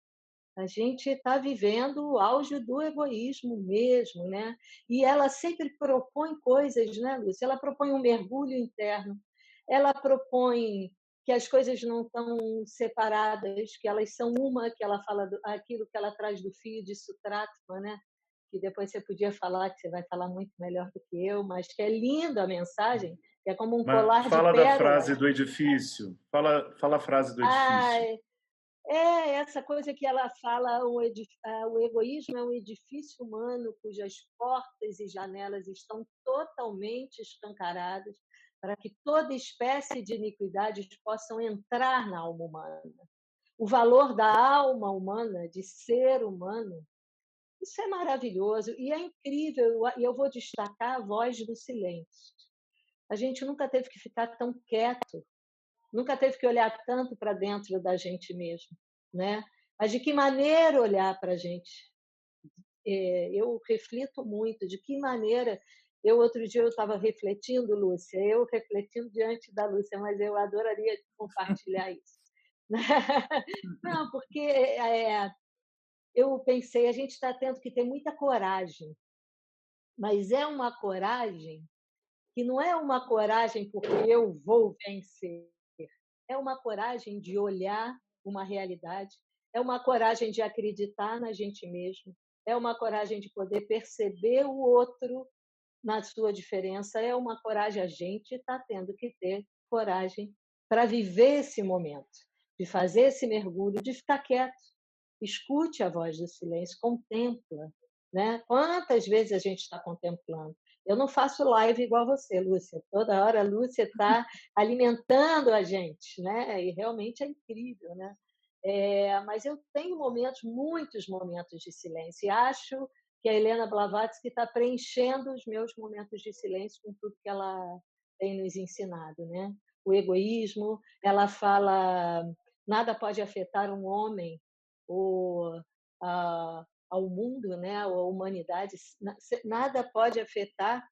B: A gente está vivendo o auge do egoísmo mesmo, né? E ela sempre propõe coisas, né, Lúcia? Ela propõe um mergulho interno, ela propõe que as coisas não estão separadas, que elas são uma, que ela fala aquilo que ela traz do fio de Sutratma, né? Que depois você podia falar, que você vai falar muito melhor do que eu, mas que é linda a mensagem, que é como um
C: Mas
B: colar de
C: fala da
B: pérolas.
C: frase do edifício. Fala a frase do edifício.
B: Ai, é essa coisa que ela fala, o egoísmo é um edifício humano cujas portas e janelas estão totalmente escancaradas para que toda espécie de iniquidades possam entrar na alma humana. O valor da alma humana, de ser humano, isso é maravilhoso e é incrível, e eu vou destacar a voz do silêncio. A gente nunca teve que ficar tão quieto, nunca teve que olhar tanto para dentro da gente mesmo, né? Mas de que maneira olhar para a gente? Eu reflito muito de que maneira. Outro dia eu estava refletindo, Lúcia, eu refletindo diante da Lúcia, mas eu adoraria compartilhar isso. Não, porque eu pensei, a gente está tendo que ter muita coragem, mas é uma coragem que não é uma coragem porque eu vou vencer. É uma coragem de olhar uma realidade, é uma coragem de acreditar na gente mesmo, é uma coragem de poder perceber o outro na sua diferença, é uma coragem. A gente está tendo que ter coragem para viver esse momento, de fazer esse mergulho, de ficar quieto. Escute a voz do silêncio, contempla. Né? Quantas vezes a gente está contemplando? Eu não faço live igual você, Lúcia. Toda hora a Lúcia está alimentando a gente, né? E realmente é incrível, né? Mas eu tenho muitos momentos de silêncio. E acho que a Helena Blavatsky está preenchendo os meus momentos de silêncio com tudo que ela tem nos ensinado, né? O egoísmo, ela fala, nada pode afetar um homem ou ao mundo, né? Ou a humanidade, nada pode afetar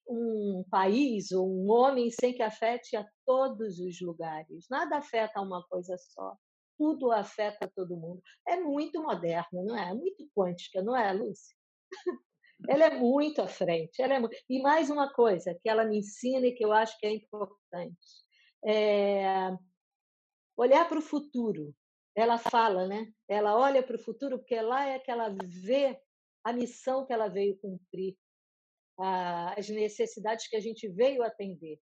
B: um país ou um homem sem que afete a todos os lugares. Nada afeta uma coisa só. Tudo afeta todo mundo. É muito moderno, não é? É muito quântica, não é, Lúcia? Ela é muito à frente. E mais uma coisa que ela me ensina e que eu acho que é importante. É olhar para o futuro. Ela fala, né? Ela olha para o futuro porque lá é que ela vê a missão que ela veio cumprir, as necessidades que a gente veio atender.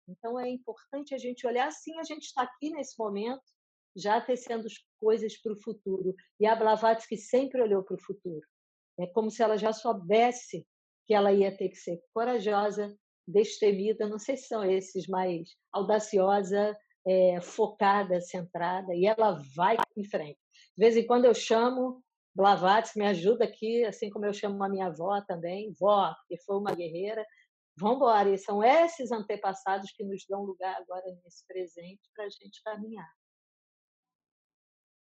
B: Então, é importante a gente olhar, sim, a gente está aqui nesse momento, já tecendo coisas para o futuro. E a Blavatsky sempre olhou para o futuro. É como se ela já soubesse que ela ia ter que ser corajosa, destemida, não sei se são esses, mas audaciosa, focada, centrada, e ela vai em frente. De vez em quando eu chamo Blavatsky, me ajuda aqui, assim como eu chamo a minha avó também, vó, que foi uma guerreira. Vamos embora, e são esses antepassados que nos dão lugar agora nesse presente para a gente caminhar.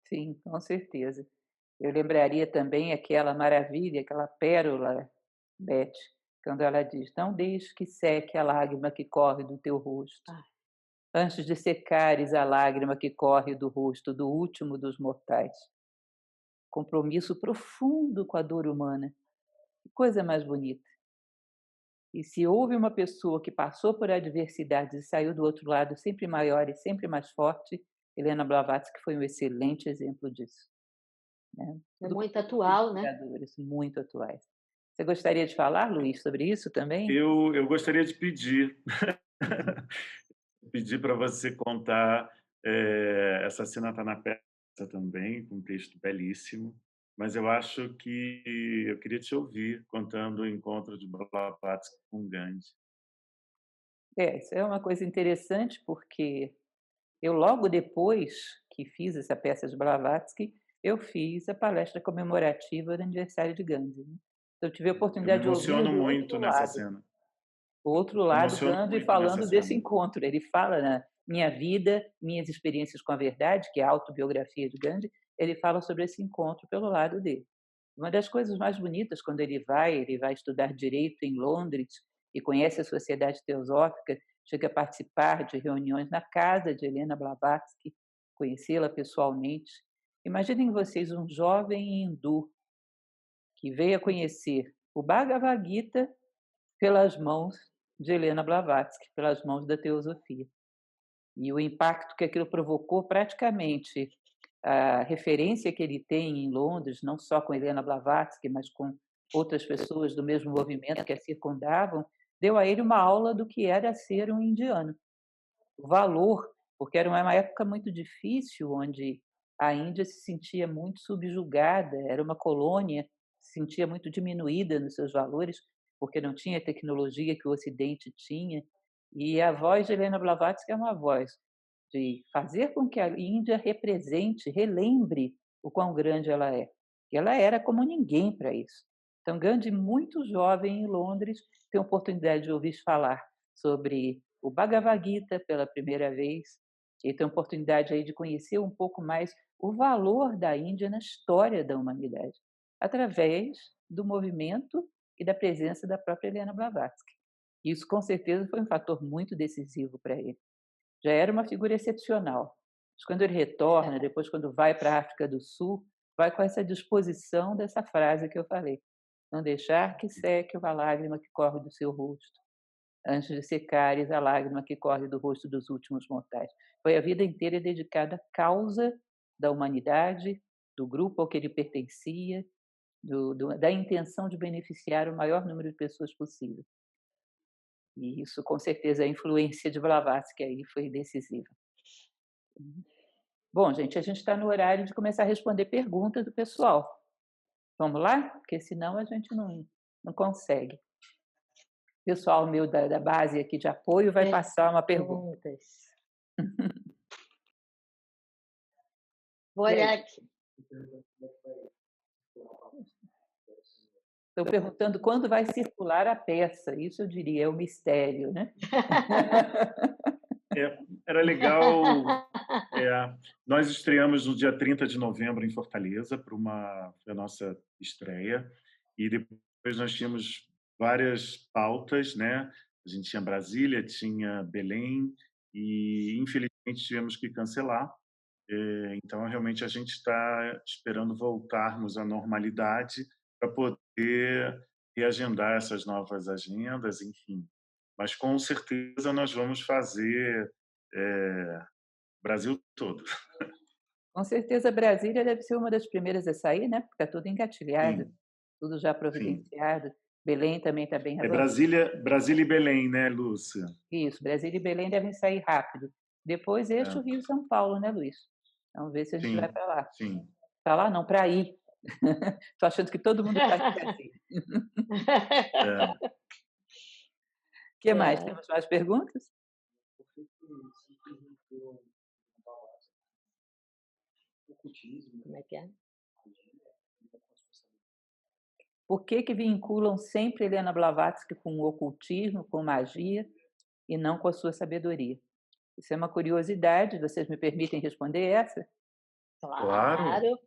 A: Sim, com certeza. Eu lembraria também aquela maravilha, aquela pérola, Beth, quando ela diz: não deixe que seque a lágrima que corre do teu rosto,
B: Ah,
A: antes de secares a lágrima que corre do rosto do último dos mortais. Compromisso profundo com a dor humana. Que coisa mais bonita. E se houve uma pessoa que passou por adversidades e saiu do outro lado sempre maior e sempre mais forte, Helena Blavatsky foi um excelente exemplo disso. né?
B: É
A: Tudo
B: muito
A: por
B: atual, né?
A: pesquisadores muito atuais. Você gostaria de falar, Luiz, sobre isso também?
C: Eu gostaria de pedir, pedir para você contar, essa cena está na peça também, com um texto belíssimo, mas eu acho que eu queria te ouvir contando o encontro de Blavatsky com Gandhi.
A: Isso é uma coisa interessante, porque eu logo depois que fiz essa peça de Blavatsky, eu fiz a palestra comemorativa do aniversário de Gandhi, né. Então eu tive a
C: Eu me
A: oportunidade de ouvi-lo
C: emociono
A: do outro
C: muito nessa
A: lado.
C: cena.
A: O outro
C: Me
A: lado,
C: emociono
A: Gandhi
C: muito nessa
A: falando desse
C: cena.
A: encontro. Ele fala na Minha Vida, Minhas Experiências com a Verdade, que é a autobiografia de Gandhi, ele fala sobre esse encontro pelo lado dele. Uma das coisas mais bonitas quando ele vai estudar direito em Londres e conhece a Sociedade Teosófica, chega a participar de reuniões na casa de Helena Blavatsky, conhecê-la pessoalmente. Imaginem vocês um jovem hindu que veio a conhecer o Bhagavad Gita pelas mãos de Helena Blavatsky, pelas mãos da teosofia. E o impacto que aquilo provocou, praticamente a referência que ele tem em Londres, não só com Helena Blavatsky, mas com outras pessoas do mesmo movimento que a circundavam, deu a ele uma aula do que era ser um indiano. O valor, porque era uma época muito difícil, onde a Índia se sentia muito subjugada, era uma colônia, se sentia muito diminuída nos seus valores, porque não tinha a tecnologia que o Ocidente tinha. E a voz de Helena Blavatsky é uma voz de fazer com que a Índia represente, relembre o quão grande ela é. E ela era como ninguém para isso. Então, Gandhi, muito jovem em Londres, tem a oportunidade de ouvir falar sobre o Bhagavad Gita pela primeira vez, e tem a oportunidade aí de conhecer um pouco mais o valor da Índia na história da humanidade, através do movimento e da presença da própria Helena Blavatsky. Isso, com certeza, foi um fator muito decisivo para ele. Já era uma figura excepcional. Mas quando ele retorna, depois quando vai para a África do Sul, vai com essa disposição dessa frase que eu falei: não deixar que seque uma lágrima que corre do seu rosto, antes de secares a lágrima que corre do rosto dos últimos mortais. Foi a vida inteira dedicada à causa da humanidade, do grupo ao que ele pertencia, da intenção de beneficiar o maior número de pessoas possível. E isso, com certeza, a influência de Blavatsky aí foi decisiva. Bom, gente, a gente está no horário de começar a responder perguntas do pessoal. Vamos lá? Porque senão a gente não consegue. O pessoal meu da base aqui de apoio vai passar uma pergunta.
B: Vou olhar aqui.
A: Estão perguntando quando vai circular a peça. Isso eu diria, é um mistério, né?
C: Era legal. Nós estreamos no dia 30 de novembro em Fortaleza para a nossa estreia, e depois nós tínhamos várias pautas, né? A gente tinha Brasília, tinha Belém, e infelizmente tivemos que cancelar. Então, realmente, a gente está esperando voltarmos à normalidade para poder reagendar essas novas agendas, enfim. Mas, com certeza, nós vamos fazer Brasil todo.
A: Com certeza, Brasília deve ser uma das primeiras a sair, né? Porque está tudo engatilhado,
C: Sim,
A: tudo já
C: sim.
A: providenciado. Belém também está bem
C: É
A: resolvido.
C: Brasília e Belém, né, Lúcia?
A: Isso, Brasília e Belém devem sair rápido. Depois, eixo Rio e São Paulo, né, Luiz? Vamos ver se a gente vai
C: Sim,
A: para lá.
C: sim.
A: Para lá não, para ir. Estou achando que todo mundo está aqui assim. O que mais? Temos mais perguntas?
B: Como é que é?
A: Por que vinculam sempre Helena Blavatsky com o ocultismo, com magia, e não com a sua sabedoria? Isso é uma curiosidade, vocês me permitem responder essa?
C: Claro.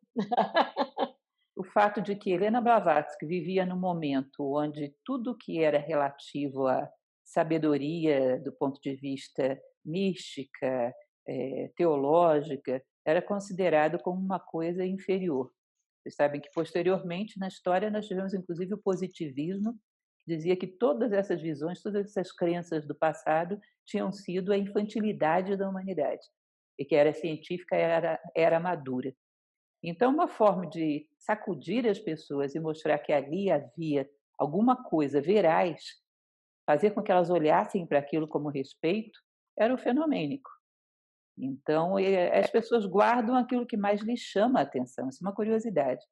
A: O fato de que Helena Blavatsky vivia num momento onde tudo que era relativo à sabedoria do ponto de vista mística, teológica, era considerado como uma coisa inferior. Vocês sabem que, posteriormente, na história, nós tivemos, inclusive, o positivismo, que dizia que todas essas visões, todas essas crenças do passado tinham sido a infantilidade da humanidade, e que a era científica era madura. Então, uma forma de sacudir as pessoas e mostrar que ali havia alguma coisa veraz, fazer com que elas olhassem para aquilo como respeito, era o fenomênico. Então, as pessoas guardam aquilo que mais lhes chama a atenção, isso é uma curiosidade.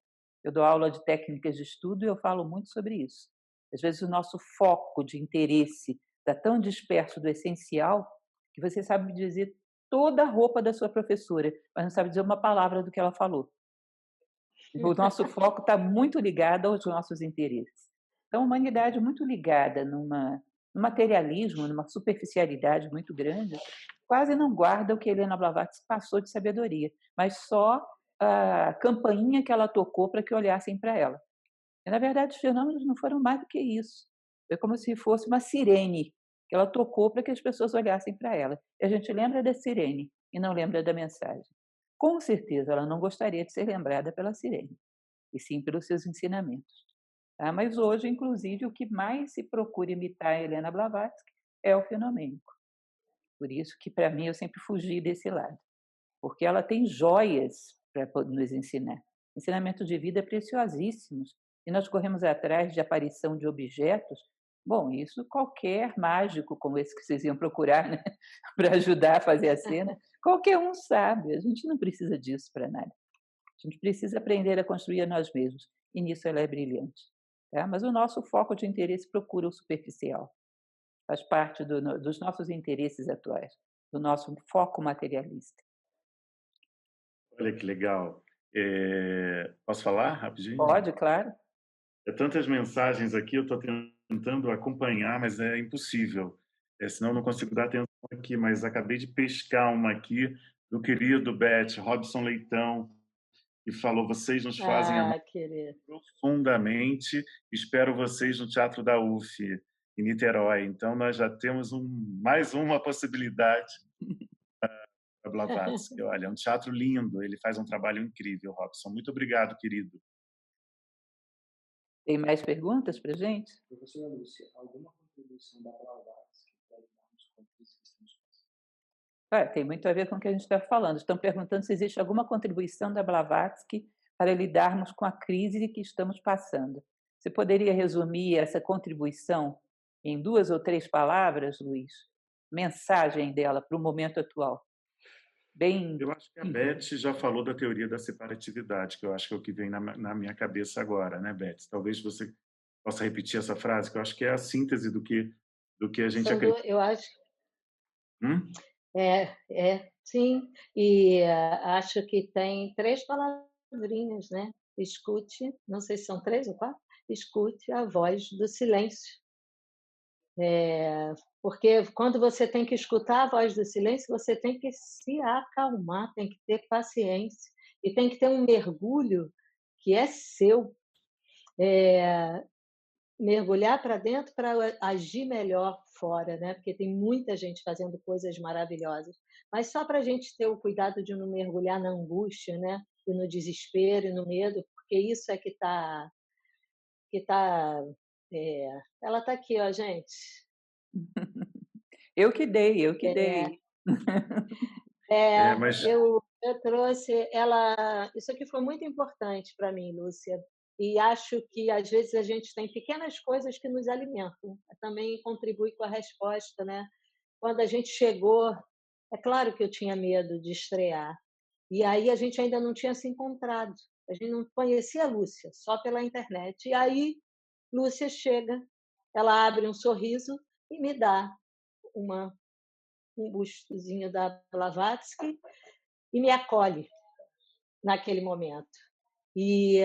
A: Eu dou aula de técnicas de estudo e eu falo muito sobre isso. Às vezes o nosso foco de interesse está tão disperso do essencial que você sabe dizer toda a roupa da sua professora, mas não sabe dizer uma palavra do que ela falou. O nosso foco está muito ligado aos nossos interesses. Então, a humanidade muito ligada num materialismo, numa superficialidade muito grande, quase não guarda o que Helena Blavatsky passou de sabedoria, mas só a campainha que ela tocou para que olhassem para ela. E, na verdade, os fenômenos não foram mais do que isso. Foi como se fosse uma sirene que ela tocou para que as pessoas olhassem para ela. E a gente lembra da sirene e não lembra da mensagem. Com certeza, ela não gostaria de ser lembrada pela sirene, e sim pelos seus ensinamentos. Tá? Mas hoje, inclusive, o que mais se procura imitar a Helena Blavatsky é o fenomênico. Por isso que, para mim, eu sempre fugi desse lado, porque ela tem joias para nos ensinar, ensinamentos de vida preciosíssimos, e nós corremos atrás de aparição de objetos. Bom, isso qualquer mágico como esse que vocês iam procurar, né, para ajudar a fazer a cena, qualquer um sabe, a gente não precisa disso para nada. A gente precisa aprender a construir a nós mesmos, e nisso ela é brilhante. Tá? Mas o nosso foco de interesse procura o superficial, faz parte dos nossos interesses atuais, do nosso foco materialista.
C: Olha que legal. Posso falar rapidinho?
A: Pode, claro.
C: É tantas mensagens aqui, eu estou tentando acompanhar, mas é impossível. Senão eu não consigo dar atenção aqui, mas acabei de pescar uma aqui do querido Beth, Robson Leitão, que falou: vocês nos fazem amar
B: querido.
C: profundamente, espero vocês no Teatro da UF, em Niterói. Então, nós já temos mais uma possibilidade para Blavatsky. Olha, é um teatro lindo, ele faz um trabalho incrível, Robson. Muito obrigado, querido.
A: Tem mais perguntas para a gente?
D: Professora Lúcia, alguma contribuição da Blavatsky para lidarmos com a crise que estamos passando?
A: Tem muito a ver com o que a gente está falando. Estão perguntando se existe alguma contribuição da Blavatsky para lidarmos com a crise que estamos passando. Você poderia resumir essa contribuição em 2 ou 3 palavras, Luiz? Mensagem dela para o momento atual. Bem...
C: Eu acho que a Beth já falou da teoria da separatividade, que eu acho que é o que vem na minha cabeça agora, né, Beth? Talvez você possa repetir essa frase, que eu acho que é a síntese do que a gente acredita.
B: Eu acho.
C: Hum?
B: Sim. E acho que tem 3 palavrinhas, né? Escute, não sei se são 3 ou 4, escute a voz do silêncio. Porque quando você tem que escutar a voz do silêncio, você tem que se acalmar, tem que ter paciência e tem que ter um mergulho que é seu, mergulhar para dentro para agir melhor fora, né? Porque tem muita gente fazendo coisas maravilhosas, mas só para a gente ter o cuidado de não mergulhar na angústia, né? E no desespero e no medo, porque isso é que está ela está aqui, ó, gente.
A: Eu que dei.
C: Mas
B: Eu trouxe ela. Isso aqui foi muito importante para mim, Lúcia. E acho que às vezes a gente tem pequenas coisas que nos alimentam. Também contribui com a resposta, né? Quando a gente chegou, é claro que eu tinha medo de estrear. E aí a gente ainda não tinha se encontrado. A gente não conhecia a Lúcia, só pela internet. E aí Lúcia chega, ela abre um sorriso e me dá um bustozinho da Blavatsky e me acolhe naquele momento. E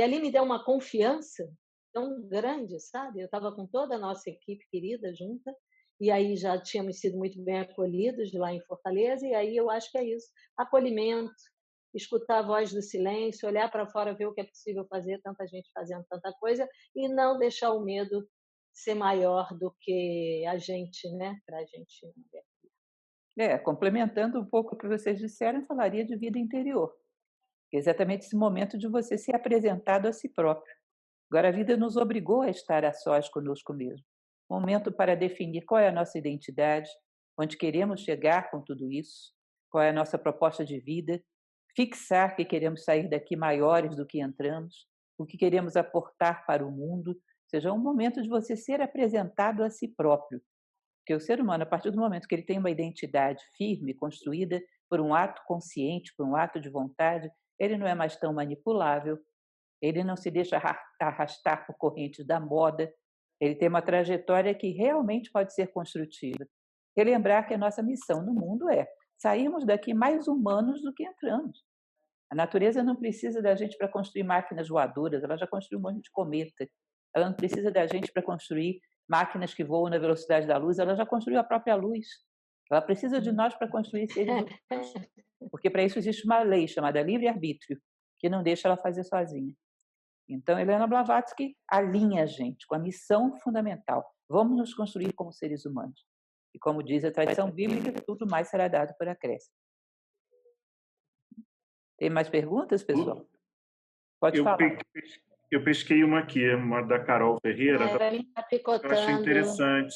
B: ali me deu uma confiança tão grande, sabe? Eu estava com toda a nossa equipe querida junta, e aí já tínhamos sido muito bem acolhidos lá em Fortaleza, e aí eu acho que é isso, acolhimento, escutar a voz do silêncio, olhar para fora, ver o que é possível fazer, tanta gente fazendo tanta coisa, e não deixar o medo ser maior do que a gente, né? Para a gente não ver.
A: Complementando um pouco o que vocês disseram, eu falaria de vida interior. Exatamente esse momento de você ser apresentado a si próprio. Agora, a vida nos obrigou a estar a sós conosco mesmo. Momento para definir qual é a nossa identidade, onde queremos chegar com tudo isso, qual é a nossa proposta de vida, fixar que queremos sair daqui maiores do que entramos, o que queremos aportar para o mundo. Ou seja, é um momento de você ser apresentado a si próprio. Porque o ser humano, a partir do momento que ele tem uma identidade firme, construída por um ato consciente, por um ato de vontade, ele não é mais tão manipulável, ele não se deixa arrastar por correntes da moda, ele tem uma trajetória que realmente pode ser construtiva. Relembrar que a nossa missão no mundo é sairmos daqui mais humanos do que entramos. A natureza não precisa da gente para construir máquinas voadoras, ela já construiu um monte de cometa. Ela não precisa da gente para construir máquinas que voam na velocidade da luz, ela já construiu a própria luz. Ela precisa de nós para construir seres humanos, porque para isso existe uma lei chamada livre-arbítrio, que não deixa ela fazer sozinha. Então, Helena Blavatsky alinha a gente com a missão fundamental. Vamos nos construir como seres humanos. E como diz a tradição bíblica, tudo mais será dado por acréscimo. Tem mais perguntas, pessoal? Pode falar.
C: Eu pesquei uma aqui, uma da Carol Ferreira. Eu achei interessante.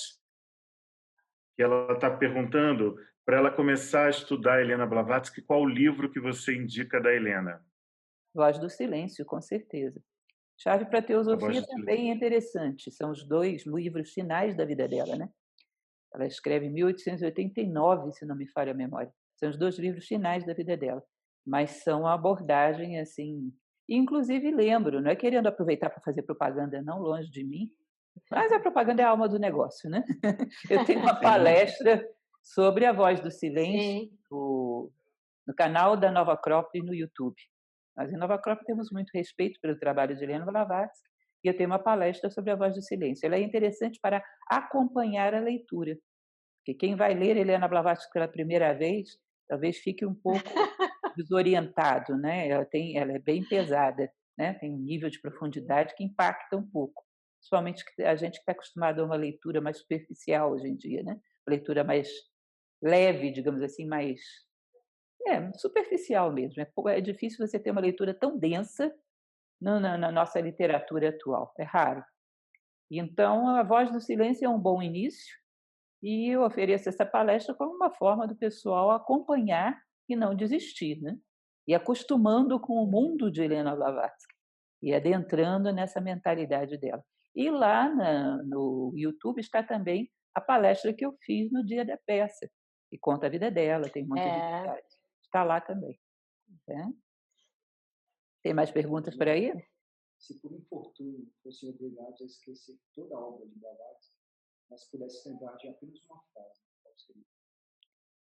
C: Que ela está perguntando para ela começar a estudar Helena Blavatsky, qual o livro que você indica da Helena?
A: Voz do Silêncio, com certeza. Chave para a Teosofia também é interessante. São os 2 livros finais da vida dela, né? Ela escreve em 1889, se não me falha a memória. São os 2 livros finais da vida dela. Mas são uma abordagem, assim... Inclusive, lembro, não é querendo aproveitar para fazer propaganda, não, longe de mim, mas a propaganda é a alma do negócio, né? Eu tenho uma palestra sobre a Voz do Silêncio no canal da Nova Acrópole no YouTube. Nós, em Nova Acrópole, temos muito respeito pelo trabalho de Helena Blavatsky e eu tenho uma palestra sobre a Voz do Silêncio. Ela é interessante para acompanhar a leitura, porque quem vai ler Helena Blavatsky pela primeira vez talvez fique um pouco desorientado, né? Ela é bem pesada, né? Tem um nível de profundidade que impacta um pouco, principalmente a gente que está acostumado a uma leitura mais superficial hoje em dia, né? Leitura mais leve, digamos assim, mais superficial mesmo. É difícil você ter uma leitura tão densa na nossa literatura atual, é raro. Então, a Voz do Silêncio é um bom início e eu ofereço essa palestra como uma forma do pessoal acompanhar e não desistir, né? E acostumando com o mundo de Helena Blavatsky e adentrando nessa mentalidade dela. E lá no YouTube está também a palestra que eu fiz no dia da peça, que conta a vida dela, tem um monte de detalhes. Está lá também. Né? Tem mais perguntas por aí?
D: Se por infortúnio fossem obrigados a esquecer toda a obra de Blavatsky, mas pudesse lembrar de apenas uma frase, qual seria?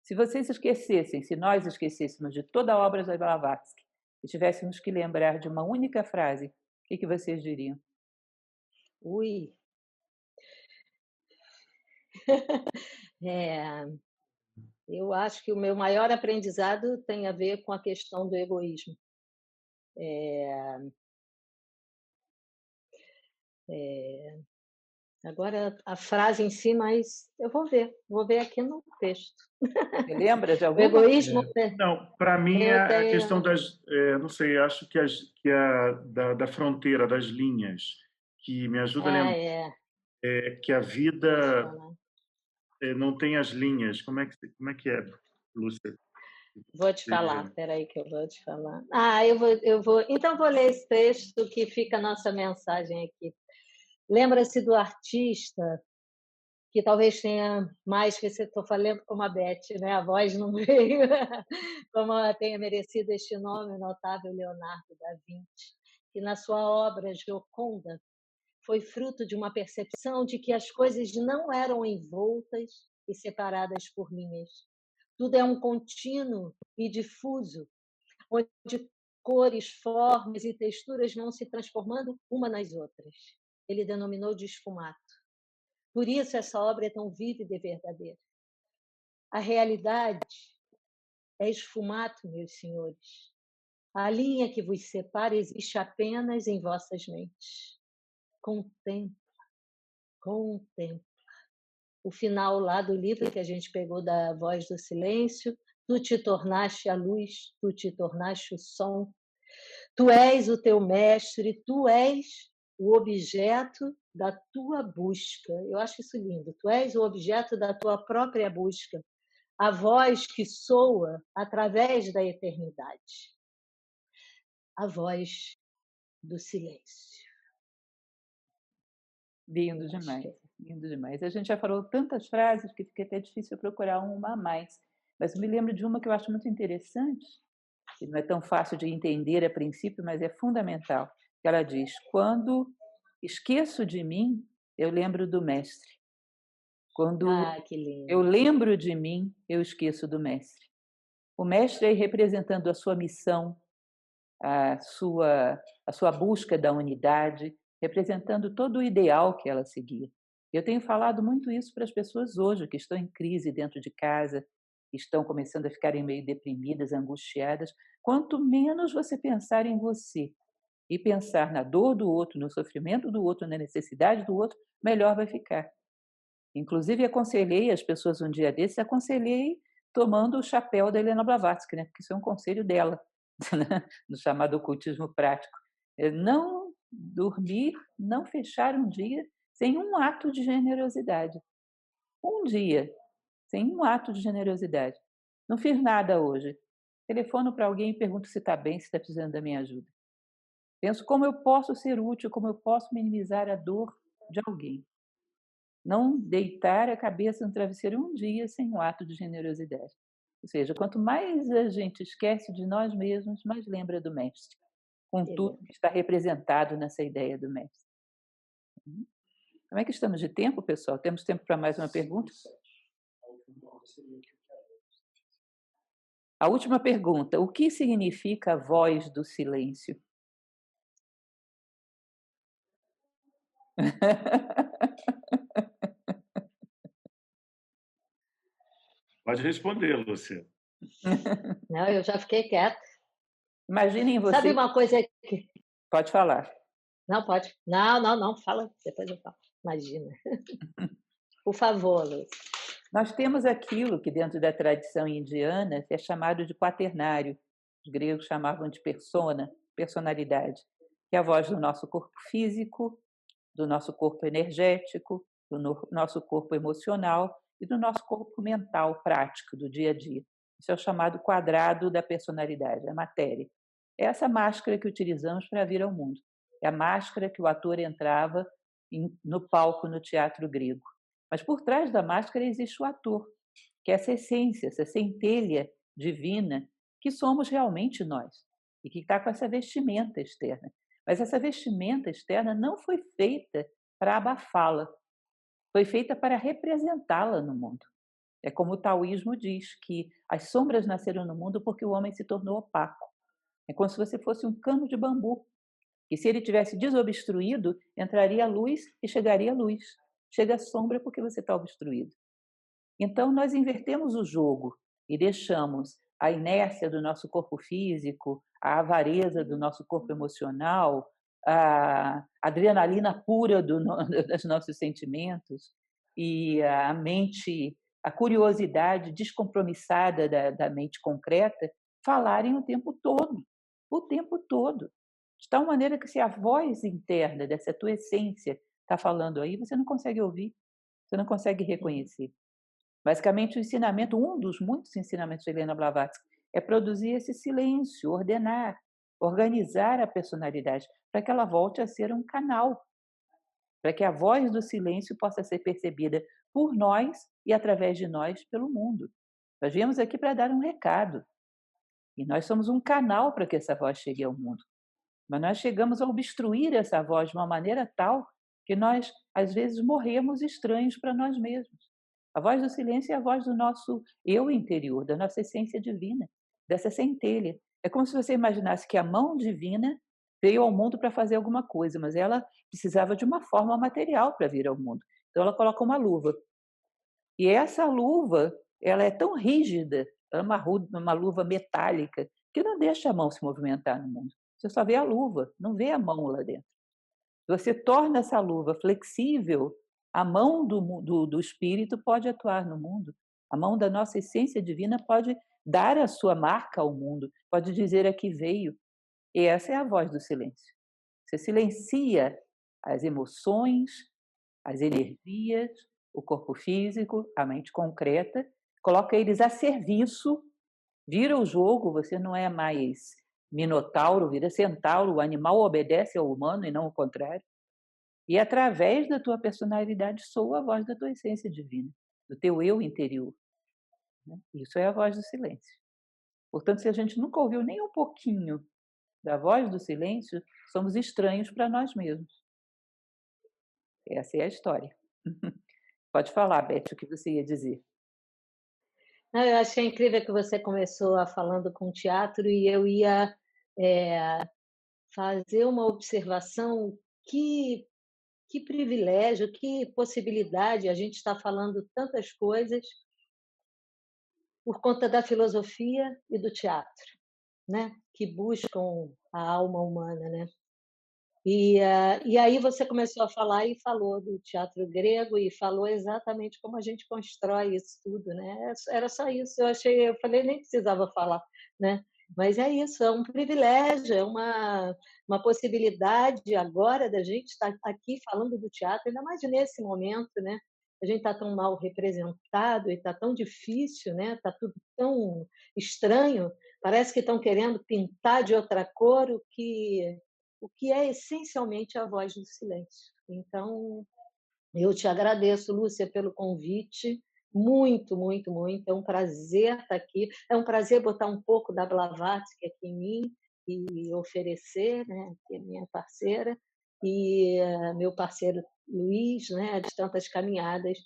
A: Se vocês esquecessem, se nós esquecêssemos de toda a obra de Blavatsky e tivéssemos que lembrar de uma única frase, o que vocês diriam?
B: Ui! Eu acho que o meu maior aprendizado tem a ver com a questão do egoísmo. Agora a frase em si, mas eu vou ver aqui no texto.
A: Você lembra de alguma?
B: O egoísmo.
C: Não, para mim é a questão das, não sei, acho que da fronteira, das linhas, que me ajuda a lembrar que a vida não tem as linhas. Como é que é, Lúcia?
B: Vou te falar, espera aí que eu vou te falar. Eu vou. Então vou ler esse texto que fica a nossa mensagem aqui. Lembra-se do artista que talvez tenha mais que estou falando como a Beth, né? A voz não veio, como ela tenha merecido este nome, o notável Leonardo da Vinci, que na sua obra Gioconda foi fruto de uma percepção de que as coisas não eram envoltas e separadas por linhas. Tudo é um contínuo e difuso, onde cores, formas e texturas vão se transformando uma nas outras. Ele denominou de esfumato. Por isso essa obra é tão vívida e verdadeira. A realidade é esfumato, meus senhores. A linha que vos separa existe apenas em vossas mentes. Contempla. O final lá do livro que a gente pegou da Voz do Silêncio, tu te tornaste a luz, tu te tornaste o som, tu és o teu mestre, tu és o objeto da tua busca. Eu acho isso lindo. Tu és o objeto da tua própria busca, a voz que soa através da eternidade. a voz do silêncio.
A: Lindo
B: Eu acho
A: demais,
B: que é.
A: lindo demais. A gente já falou tantas frases que fica até difícil eu procurar uma a mais. Mas eu me lembro de uma que eu acho muito interessante, que não é tão fácil de entender a princípio, mas é fundamental. Ela diz: quando esqueço de mim, eu lembro do mestre. Quando
B: Ah, que
A: eu
B: lindo.
A: lembro de mim, eu esqueço do mestre. O mestre aí representando a sua missão, a sua busca da unidade, representando todo o ideal que ela seguia. Eu tenho falado muito isso para as pessoas hoje que estão em crise dentro de casa, estão começando a ficarem meio deprimidas, angustiadas. Quanto menos você pensar em você e pensar na dor do outro, no sofrimento do outro, na necessidade do outro, melhor vai ficar. Inclusive, aconselhei as pessoas um dia desses, aconselhei tomando o chapéu da Helena Blavatsky, né? Porque isso é um conselho dela, né? No chamado ocultismo prático. É não dormir, não fechar um dia sem um ato de generosidade. Um dia, sem um ato de generosidade. Não fiz nada hoje. Telefono para alguém e pergunto se está bem, se está precisando da minha ajuda. Penso como eu posso ser útil, como eu posso minimizar a dor de alguém. Não deitar a cabeça no travesseiro um dia sem um ato de generosidade. Ou seja, quanto mais a gente esquece de nós mesmos, mais lembra do mestre, com tudo que está representado nessa ideia do mestre. Como é que estamos de tempo, pessoal? Temos tempo para mais uma pergunta? A última pergunta: o que significa a voz do silêncio?
C: Pode responder, Lúcia.
B: Não, eu já fiquei quieta.
A: Imaginem
B: Sabe
A: vocês.
B: uma coisa que.
A: Pode falar.
B: Não, pode. Não, fala, depois eu falo. Imagina. Por favor, Lúcia.
A: Nós temos aquilo que, dentro da tradição indiana, é chamado de quaternário. Os gregos chamavam de persona, personalidade, que é a voz do nosso corpo físico, do nosso corpo energético, do nosso corpo emocional e do nosso corpo mental prático, do dia a dia. Isso é o chamado quadrado da personalidade, a matéria. É essa máscara que utilizamos para vir ao mundo. É a máscara que o ator entrava no palco no teatro grego. Mas por trás da máscara existe o ator, que é essa essência, essa centelha divina que somos realmente nós e que está com essa vestimenta externa. Mas essa vestimenta externa não foi feita para abafá-la, foi feita para representá-la no mundo. É como o taoísmo diz, que as sombras nasceram no mundo porque o homem se tornou opaco. É como se você fosse um cano de bambu, que se ele tivesse desobstruído, entraria a luz e chegaria a luz. Chega a sombra porque você está obstruído. Então, nós invertemos o jogo e deixamos a inércia do nosso corpo físico, a avareza do nosso corpo emocional, a adrenalina pura dos nossos sentimentos e a mente, a curiosidade descompromissada da mente concreta falarem o tempo todo. De tal maneira que se a voz interna dessa tua essência está falando aí, você não consegue ouvir, você não consegue reconhecer. Basicamente, o ensinamento, um dos muitos ensinamentos de Helena Blavatsky, é produzir esse silêncio, ordenar, organizar a personalidade, para que ela volte a ser um canal, para que a voz do silêncio possa ser percebida por nós e através de nós pelo mundo. Nós viemos aqui para dar um recado, e nós somos um canal para que essa voz chegue ao mundo. Mas nós chegamos a obstruir essa voz de uma maneira tal que nós, às vezes, morremos estranhos para nós mesmos. A voz do silêncio é a voz do nosso eu interior, da nossa essência divina, dessa centelha. É como se você imaginasse que a mão divina veio ao mundo para fazer alguma coisa, mas ela precisava de uma forma material para vir ao mundo. Então ela coloca uma luva. E essa luva, ela é tão rígida, é uma luva metálica, que não deixa a mão se movimentar no mundo. Você só vê a luva, não vê a mão lá dentro. Você torna essa luva flexível, a mão do espírito pode atuar no mundo. A mão da nossa essência divina pode dar a sua marca ao mundo, pode dizer a que veio. E essa é a voz do silêncio. Você silencia as emoções, as energias, o corpo físico, a mente concreta, coloca eles a serviço, vira o jogo, você não é mais minotauro vira centauro, o animal obedece ao humano e não o contrário. E através da tua personalidade soa a voz da tua essência divina, do teu eu interior, né? Isso é a voz do silêncio. Portanto, se a gente nunca ouviu nem um pouquinho da voz do silêncio, somos estranhos para nós mesmos. Essa é a história. Pode falar, Beth, o que você ia dizer.
B: Não, eu achei incrível que você começou falando com teatro e eu ia fazer uma observação que privilégio, que possibilidade, a gente está falando tantas coisas por conta da filosofia e do teatro, né? Que buscam a alma humana, né? E aí você começou a falar e falou do teatro grego e falou exatamente como a gente constrói isso tudo, né? Era só isso. Eu falei nem precisava falar, né? Mas é isso, é um privilégio, é uma possibilidade agora da gente estar aqui falando do teatro, ainda mais nesse momento, né? A gente está tão mal representado e está tão difícil, né? Está tudo tão estranho. Parece que estão querendo pintar de outra cor o que é essencialmente a voz do silêncio. Então, eu te agradeço, Lúcia, pelo convite. Muito, muito, muito. É um prazer estar aqui. É um prazer botar um pouco da Blavatsky aqui em mim e oferecer, né, que é minha parceira, e meu parceiro Luiz, né, de tantas caminhadas.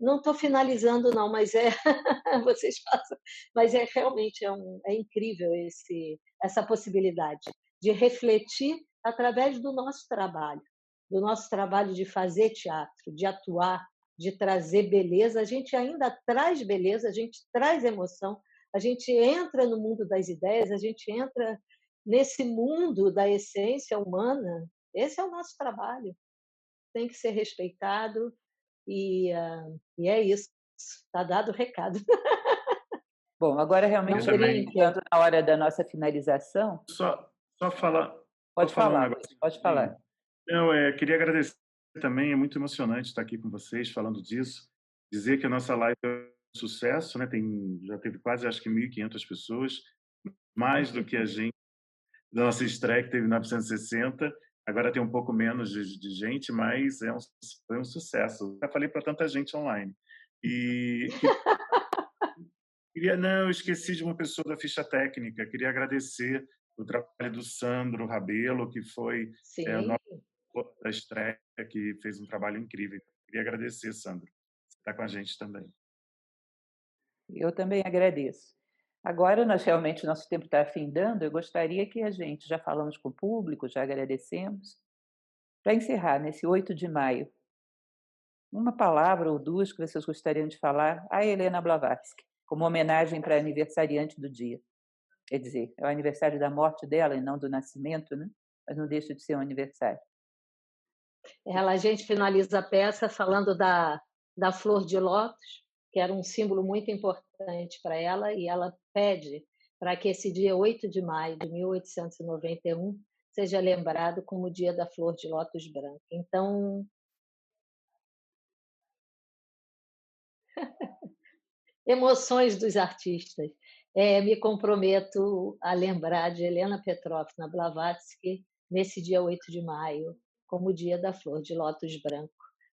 B: Não estou finalizando, não, mas vocês façam. Mas realmente é incrível essa possibilidade de refletir através do nosso trabalho de fazer teatro, de atuar, de trazer beleza. A gente ainda traz beleza, a gente traz emoção, a gente entra no mundo das ideias, a gente entra nesse mundo da essência humana. Esse é o nosso trabalho. Tem que ser respeitado e é isso. Está dado o recado.
A: Bom, agora realmente chegando na hora da nossa finalização.
C: Só falar.
A: Pode falar,
C: um negócio.
A: pode falar.
C: Eu queria agradecer também, é muito emocionante estar aqui com vocês falando disso. Dizer que a nossa live é um sucesso, né? Já teve quase, acho que 1.500 pessoas, mais do que a gente, da nossa estreia, que teve 960. Agora tem um pouco menos de gente, mas foi um sucesso. Já falei para tanta gente online. Não, eu esqueci de uma pessoa da ficha técnica. Queria agradecer o trabalho do Sandro Rabelo, que foi o nosso da estreia, que fez um trabalho incrível. Queria agradecer, Sandro. Você está com a gente também.
A: Eu também agradeço. Agora, realmente, nosso tempo está afindando. Eu gostaria que já falamos com o público, já agradecemos. Para encerrar, nesse 8 de maio, uma palavra ou duas que vocês gostariam de falar a Helena Blavatsky, como homenagem para a aniversariante do dia. Quer dizer, é o aniversário da morte dela e não do nascimento, né? Mas não deixa de ser um aniversário.
B: A gente finaliza a peça falando da flor de lótus, que era um símbolo muito importante para ela, e ela pede para que esse dia 8 de maio de 1891 seja lembrado como o dia da flor de lótus branca. Então, emoções dos artistas. Me comprometo a lembrar de Helena Petrovna Blavatsky nesse dia 8 de maio, como o dia da flor de lótus branco,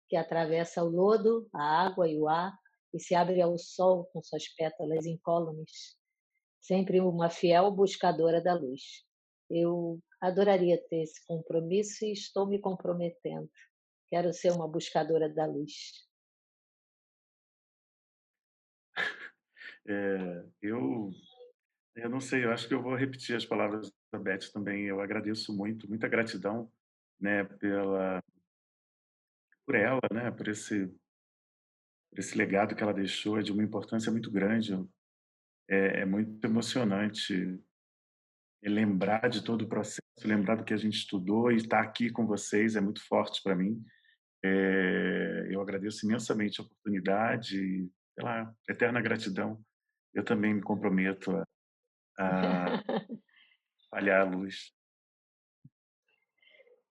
B: que atravessa o lodo, a água e o ar e se abre ao sol com suas pétalas incólumes, sempre uma fiel buscadora da luz. Eu adoraria ter esse compromisso e estou me comprometendo. Quero ser uma buscadora da luz.
C: Eu não sei, eu acho que eu vou repetir as palavras da Beth também. Eu agradeço muito, muita gratidão, né, por ela, né, por esse legado que ela deixou, é de uma importância muito grande. É muito emocionante lembrar de todo o processo, lembrar do que a gente estudou e estar aqui com vocês é muito forte para mim. Eu agradeço imensamente a oportunidade e, sei lá, eterna gratidão. Eu também me comprometo a espalhar a luz.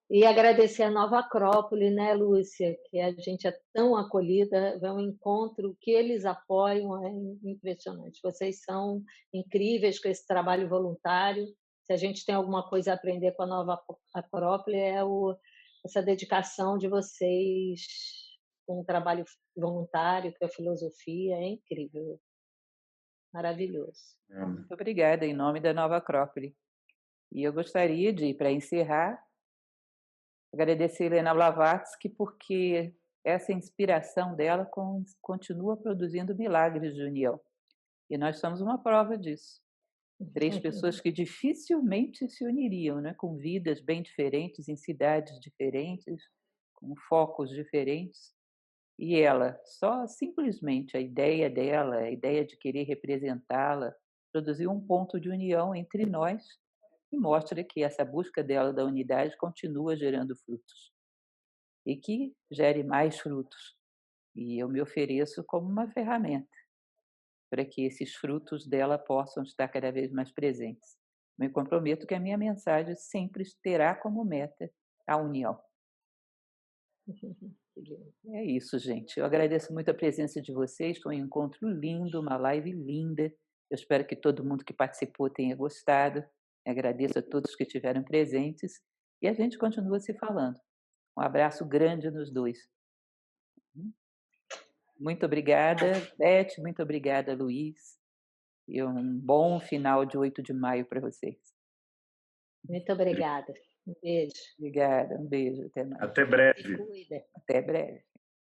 B: E agradecer a Nova Acrópole, né, Lúcia, que a gente é tão acolhida, é um encontro que eles apoiam, é impressionante. Vocês são incríveis com esse trabalho voluntário, se a gente tem alguma coisa a aprender com a Nova Acrópole, essa dedicação de vocês com um trabalho voluntário, com a filosofia, é incrível, maravilhoso.
A: Muito obrigada, em nome da Nova Acrópole. E eu gostaria de, para encerrar, agradecer a Helena Blavatsky, porque essa inspiração dela continua produzindo milagres de união. E nós somos uma prova disso. 3 pessoas que dificilmente se uniriam, né? Com vidas bem diferentes, em cidades diferentes, com focos diferentes. E ela, só simplesmente a ideia dela, a ideia de querer representá-la, produziu um ponto de união entre nós e mostra que essa busca dela da unidade continua gerando frutos. E que gere mais frutos. E eu me ofereço como uma ferramenta para que esses frutos dela possam estar cada vez mais presentes. Me comprometo que a minha mensagem sempre terá como meta a união. É isso, gente. Eu agradeço muito a presença de vocês. Foi um encontro lindo, uma live linda. Eu espero que todo mundo que participou tenha gostado. Agradeço a todos que estiveram presentes e a gente continua se falando. Um abraço grande nos dois. Muito obrigada, Beth. Muito obrigada, Luiz. E um bom final de 8 de maio para vocês.
B: Muito obrigada. Um beijo.
A: Obrigada, um beijo. Até mais.
C: Até breve.
B: Se cuida.
A: Até breve.